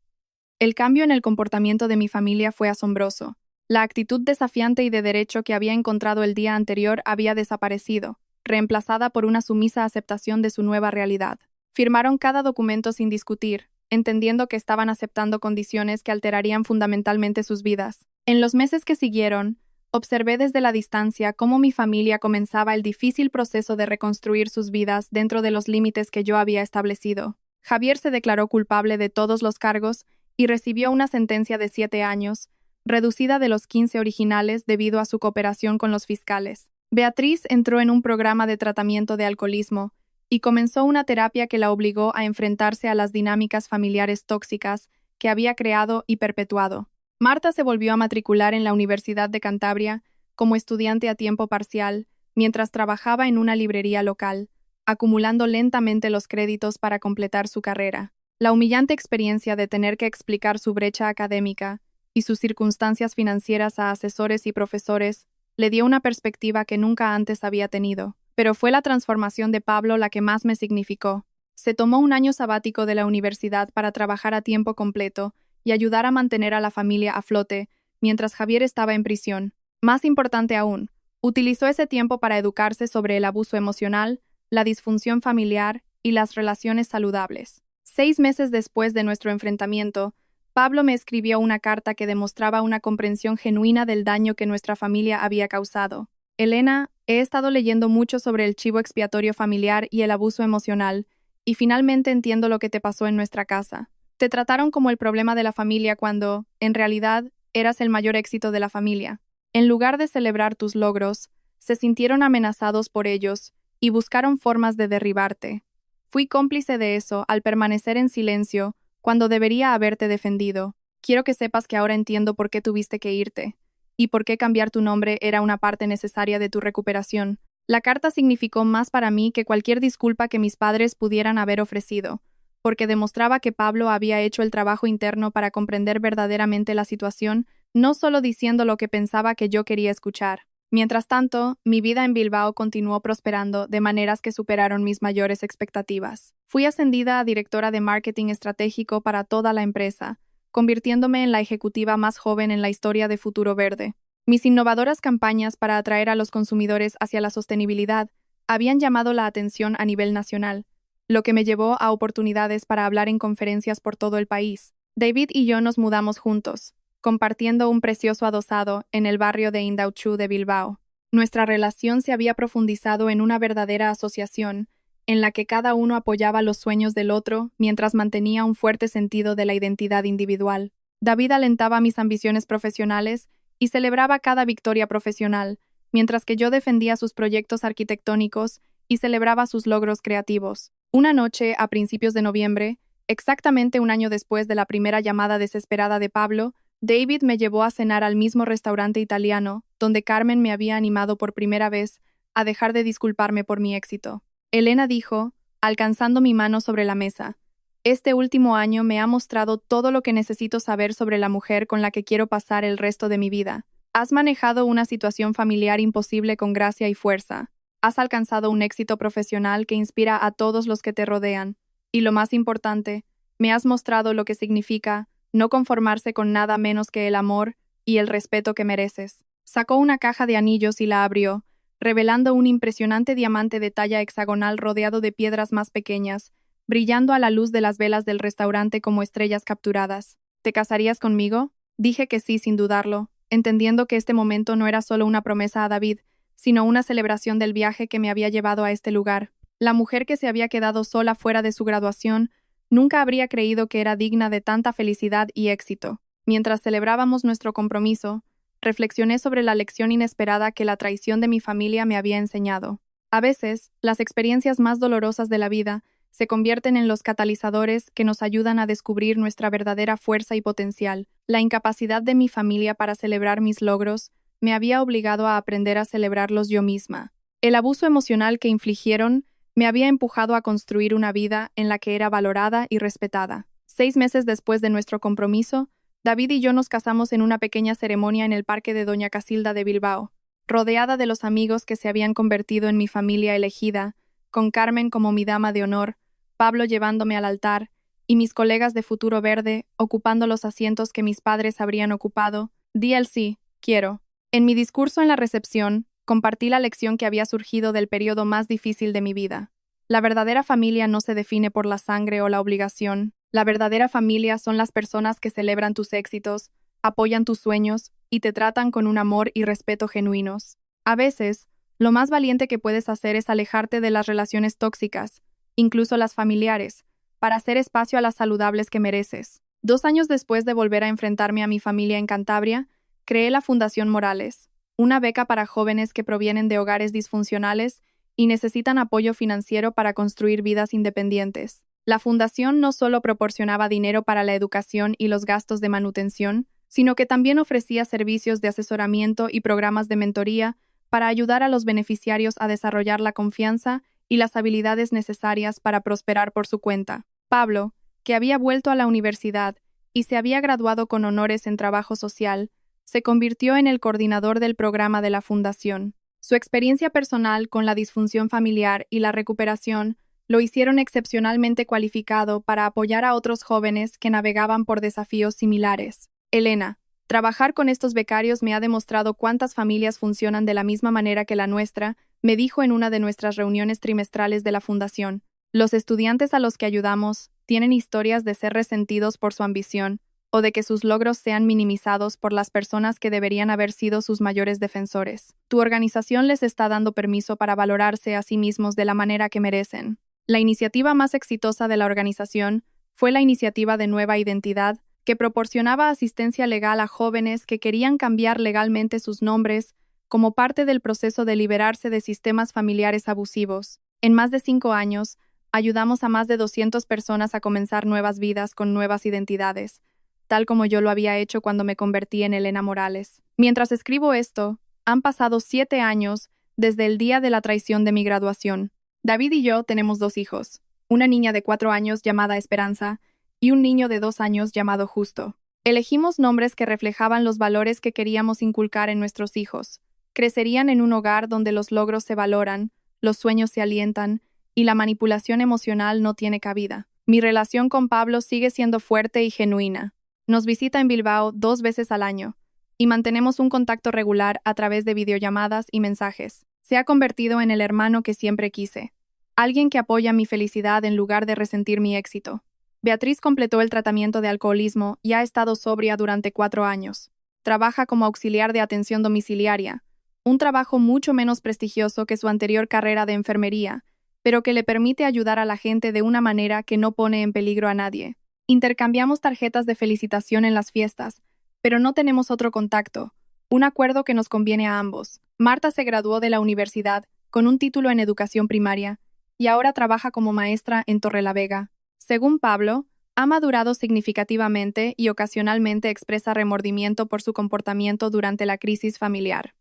El cambio en el comportamiento de mi familia fue asombroso. La actitud desafiante y de derecho que había encontrado el día anterior había desaparecido, reemplazada por una sumisa aceptación de su nueva realidad. Firmaron cada documento sin discutir, entendiendo que estaban aceptando condiciones que alterarían fundamentalmente sus vidas. En los meses que siguieron, observé desde la distancia cómo mi familia comenzaba el difícil proceso de reconstruir sus vidas dentro de los límites que yo había establecido. Javier se declaró culpable de todos los cargos y recibió una sentencia de 7 años, reducida de los 15 originales debido a su cooperación con los fiscales. Beatriz entró en un programa de tratamiento de alcoholismo y comenzó una terapia que la obligó a enfrentarse a las dinámicas familiares tóxicas que había creado y perpetuado. Marta se volvió a matricular en la Universidad de Cantabria como estudiante a tiempo parcial, mientras trabajaba en una librería local, acumulando lentamente los créditos para completar su carrera. La humillante experiencia de tener que explicar su brecha académica y sus circunstancias financieras a asesores y profesores le dio una perspectiva que nunca antes había tenido. Pero fue la transformación de Pablo la que más me significó. Se tomó un año sabático de la universidad para trabajar a tiempo completo y ayudar a mantener a la familia a flote mientras Javier estaba en prisión. Más importante aún, utilizó ese tiempo para educarse sobre el abuso emocional, la disfunción familiar y las relaciones saludables. 6 meses después de nuestro enfrentamiento, Pablo me escribió una carta que demostraba una comprensión genuina del daño que nuestra familia había causado. Elena, he estado leyendo mucho sobre el chivo expiatorio familiar y el abuso emocional, y finalmente entiendo lo que te pasó en nuestra casa. Te trataron como el problema de la familia cuando, en realidad, eras el mayor éxito de la familia. En lugar de celebrar tus logros, se sintieron amenazados por ellos y buscaron formas de derribarte. Fui cómplice de eso al permanecer en silencio cuando debería haberte defendido. Quiero que sepas que ahora entiendo por qué tuviste que irte y por qué cambiar tu nombre era una parte necesaria de tu recuperación. La carta significó más para mí que cualquier disculpa que mis padres pudieran haber ofrecido, porque demostraba que Pablo había hecho el trabajo interno para comprender verdaderamente la situación, no solo diciendo lo que pensaba que yo quería escuchar. Mientras tanto, mi vida en Bilbao continuó prosperando de maneras que superaron mis mayores expectativas. Fui ascendida a directora de marketing estratégico para toda la empresa, convirtiéndome en la ejecutiva más joven en la historia de Futuro Verde. Mis innovadoras campañas para atraer a los consumidores hacia la sostenibilidad habían llamado la atención a nivel nacional, lo que me llevó a oportunidades para hablar en conferencias por todo el país. David y yo nos mudamos juntos, compartiendo un precioso adosado en el barrio de Indautxu de Bilbao. Nuestra relación se había profundizado en una verdadera asociación, en la que cada uno apoyaba los sueños del otro mientras mantenía un fuerte sentido de la identidad individual. David alentaba mis ambiciones profesionales y celebraba cada victoria profesional, mientras que yo defendía sus proyectos arquitectónicos y celebraba sus logros creativos. Una noche, a principios de noviembre, exactamente un año después de la primera llamada desesperada de Pablo, David me llevó a cenar al mismo restaurante italiano, donde Carmen me había animado por primera vez a dejar de disculparme por mi éxito. Elena dijo, alcanzando mi mano sobre la mesa, este último año me ha mostrado todo lo que necesito saber sobre la mujer con la que quiero pasar el resto de mi vida. Has manejado una situación familiar imposible con gracia y fuerza. Has alcanzado un éxito profesional que inspira a todos los que te rodean. Y lo más importante, me has mostrado lo que significa no conformarse con nada menos que el amor y el respeto que mereces. Sacó una caja de anillos y la abrió, revelando un impresionante diamante de talla hexagonal rodeado de piedras más pequeñas, brillando a la luz de las velas del restaurante como estrellas capturadas. ¿Te casarías conmigo? Dije que sí sin dudarlo, entendiendo que este momento no era solo una promesa a David, sino una celebración del viaje que me había llevado a este lugar. La mujer que se había quedado sola fuera de su graduación nunca habría creído que era digna de tanta felicidad y éxito. Mientras celebrábamos nuestro compromiso, reflexioné sobre la lección inesperada que la traición de mi familia me había enseñado. A veces, las experiencias más dolorosas de la vida se convierten en los catalizadores que nos ayudan a descubrir nuestra verdadera fuerza y potencial. La incapacidad de mi familia para celebrar mis logros me había obligado a aprender a celebrarlos yo misma. El abuso emocional que infligieron me había empujado a construir una vida en la que era valorada y respetada. 6 meses después de nuestro compromiso, David y yo nos casamos en una pequeña ceremonia en el Parque de Doña Casilda de Bilbao, rodeada de los amigos que se habían convertido en mi familia elegida, con Carmen como mi dama de honor, Pablo llevándome al altar, y mis colegas de Futuro Verde ocupando los asientos que mis padres habrían ocupado. Di el sí, quiero. En mi discurso en la recepción, compartí la lección que había surgido del periodo más difícil de mi vida. La verdadera familia no se define por la sangre o la obligación. La verdadera familia son las personas que celebran tus éxitos, apoyan tus sueños y te tratan con un amor y respeto genuinos. A veces, lo más valiente que puedes hacer es alejarte de las relaciones tóxicas, incluso las familiares, para hacer espacio a las saludables que mereces. 2 años después de volver a enfrentarme a mi familia en Cantabria, creé la Fundación Morales, una beca para jóvenes que provienen de hogares disfuncionales y necesitan apoyo financiero para construir vidas independientes. La fundación no solo proporcionaba dinero para la educación y los gastos de manutención, sino que también ofrecía servicios de asesoramiento y programas de mentoría para ayudar a los beneficiarios a desarrollar la confianza y las habilidades necesarias para prosperar por su cuenta. Pablo, que había vuelto a la universidad y se había graduado con honores en trabajo social, se convirtió en el coordinador del programa de la fundación. Su experiencia personal con la disfunción familiar y la recuperación lo hicieron excepcionalmente cualificado para apoyar a otros jóvenes que navegaban por desafíos similares. Elena, trabajar con estos becarios me ha demostrado cuántas familias funcionan de la misma manera que la nuestra, me dijo en una de nuestras reuniones trimestrales de la fundación. Los estudiantes a los que ayudamos tienen historias de ser resentidos por su ambición o de que sus logros sean minimizados por las personas que deberían haber sido sus mayores defensores. Tu organización les está dando permiso para valorarse a sí mismos de la manera que merecen. La iniciativa más exitosa de la organización fue la iniciativa de Nueva Identidad, que proporcionaba asistencia legal a jóvenes que querían cambiar legalmente sus nombres como parte del proceso de liberarse de sistemas familiares abusivos. En más de 5 años, ayudamos a más de 200 personas a comenzar nuevas vidas con nuevas identidades, tal como yo lo había hecho cuando me convertí en Elena Morales. Mientras escribo esto, han pasado 7 años desde el día de la traición de mi graduación. David y yo tenemos 2 hijos, una niña de 4 años llamada Esperanza y un niño de 2 años llamado Justo. Elegimos nombres que reflejaban los valores que queríamos inculcar en nuestros hijos. Crecerían en un hogar donde los logros se valoran, los sueños se alientan y la manipulación emocional no tiene cabida. Mi relación con Pablo sigue siendo fuerte y genuina. Nos visita en Bilbao 2 veces al año y mantenemos un contacto regular a través de videollamadas y mensajes. Se ha convertido en el hermano que siempre quise, alguien que apoya mi felicidad en lugar de resentir mi éxito. Beatriz completó el tratamiento de alcoholismo y ha estado sobria durante 4 años. Trabaja como auxiliar de atención domiciliaria, un trabajo mucho menos prestigioso que su anterior carrera de enfermería, pero que le permite ayudar a la gente de una manera que no pone en peligro a nadie. Intercambiamos tarjetas de felicitación en las fiestas, pero no tenemos otro contacto, un acuerdo que nos conviene a ambos. Marta se graduó de la universidad con un título en educación primaria y ahora trabaja como maestra en Torrelavega. Según Pablo, ha madurado significativamente y ocasionalmente expresa remordimiento por su comportamiento durante la crisis familiar.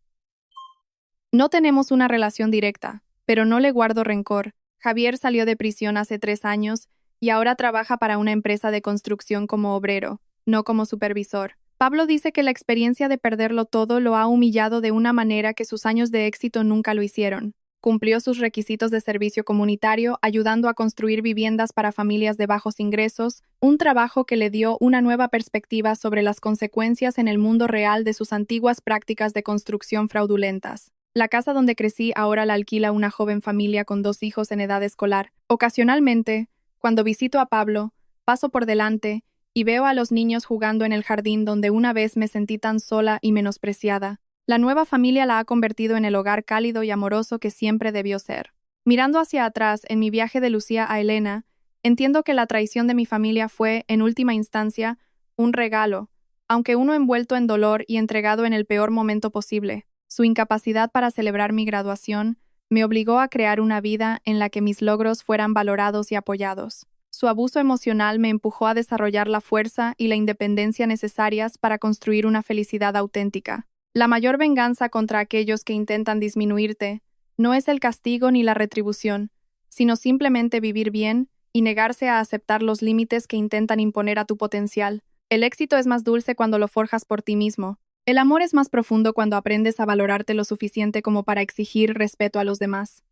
No tenemos una relación directa, pero no le guardo rencor. Javier salió de prisión hace 3 años y ahora trabaja para una empresa de construcción como obrero, no como supervisor. Pablo dice que la experiencia de perderlo todo lo ha humillado de una manera que sus años de éxito nunca lo hicieron. Cumplió sus requisitos de servicio comunitario, ayudando a construir viviendas para familias de bajos ingresos, un trabajo que le dio una nueva perspectiva sobre las consecuencias en el mundo real de sus antiguas prácticas de construcción fraudulentas. La casa donde crecí ahora la alquila una joven familia con 2 hijos en edad escolar. Ocasionalmente, cuando visito a Pablo, paso por delante y veo a los niños jugando en el jardín donde una vez me sentí tan sola y menospreciada. La nueva familia la ha convertido en el hogar cálido y amoroso que siempre debió ser. Mirando hacia atrás en mi viaje de Lucía a Elena, entiendo que la traición de mi familia fue, en última instancia, un regalo, aunque uno envuelto en dolor y entregado en el peor momento posible. Su incapacidad para celebrar mi graduación me obligó a crear una vida en la que mis logros fueran valorados y apoyados. Su abuso emocional me empujó a desarrollar la fuerza y la independencia necesarias para construir una felicidad auténtica. La mayor venganza contra aquellos que intentan disminuirte no es el castigo ni la retribución, sino simplemente vivir bien y negarse a aceptar los límites que intentan imponer a tu potencial. El éxito es más dulce cuando lo forjas por ti mismo. El amor es más profundo cuando aprendes a valorarte lo suficiente como para exigir respeto a los demás.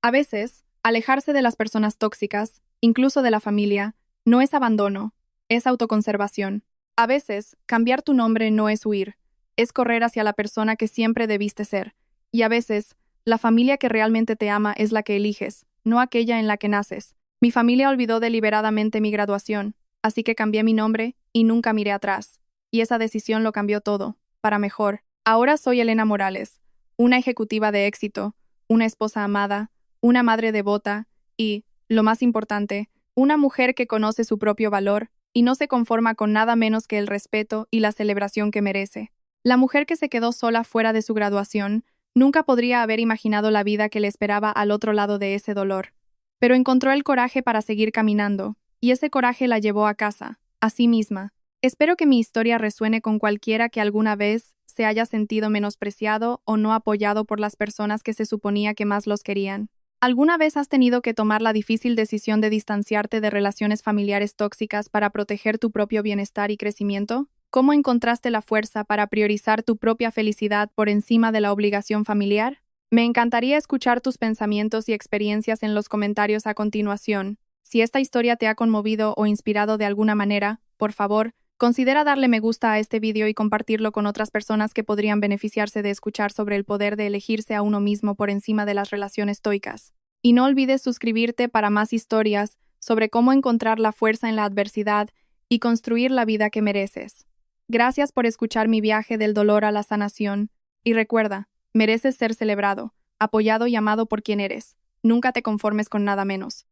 A veces, alejarse de las personas tóxicas, incluso de la familia, no es abandono, es autoconservación. A veces, cambiar tu nombre no es huir, es correr hacia la persona que siempre debiste ser. Y a veces, la familia que realmente te ama es la que eliges, no aquella en la que naces. Mi familia olvidó deliberadamente mi graduación, así que cambié mi nombre y nunca miré atrás. Y esa decisión lo cambió todo, para mejor. Ahora soy Elena Morales, una ejecutiva de éxito, una esposa amada, una madre devota y, lo más importante, una mujer que conoce su propio valor y no se conforma con nada menos que el respeto y la celebración que merece. La mujer que se quedó sola fuera de su graduación nunca podría haber imaginado la vida que le esperaba al otro lado de ese dolor. Pero encontró el coraje para seguir caminando, y ese coraje la llevó a casa, a sí misma. Espero que mi historia resuene con cualquiera que alguna vez se haya sentido menospreciado o no apoyado por las personas que se suponía que más los querían. ¿Alguna vez has tenido que tomar la difícil decisión de distanciarte de relaciones familiares tóxicas para proteger tu propio bienestar y crecimiento? ¿Cómo encontraste la fuerza para priorizar tu propia felicidad por encima de la obligación familiar? Me encantaría escuchar tus pensamientos y experiencias en los comentarios a continuación. Si esta historia te ha conmovido o inspirado de alguna manera, por favor, considera darle me gusta a este video y compartirlo con otras personas que podrían beneficiarse de escuchar sobre el poder de elegirse a uno mismo por encima de las relaciones tóxicas. Y no olvides suscribirte para más historias sobre cómo encontrar la fuerza en la adversidad y construir la vida que mereces. Gracias por escuchar mi viaje del dolor a la sanación. Y recuerda, mereces ser celebrado, apoyado y amado por quien eres. Nunca te conformes con nada menos.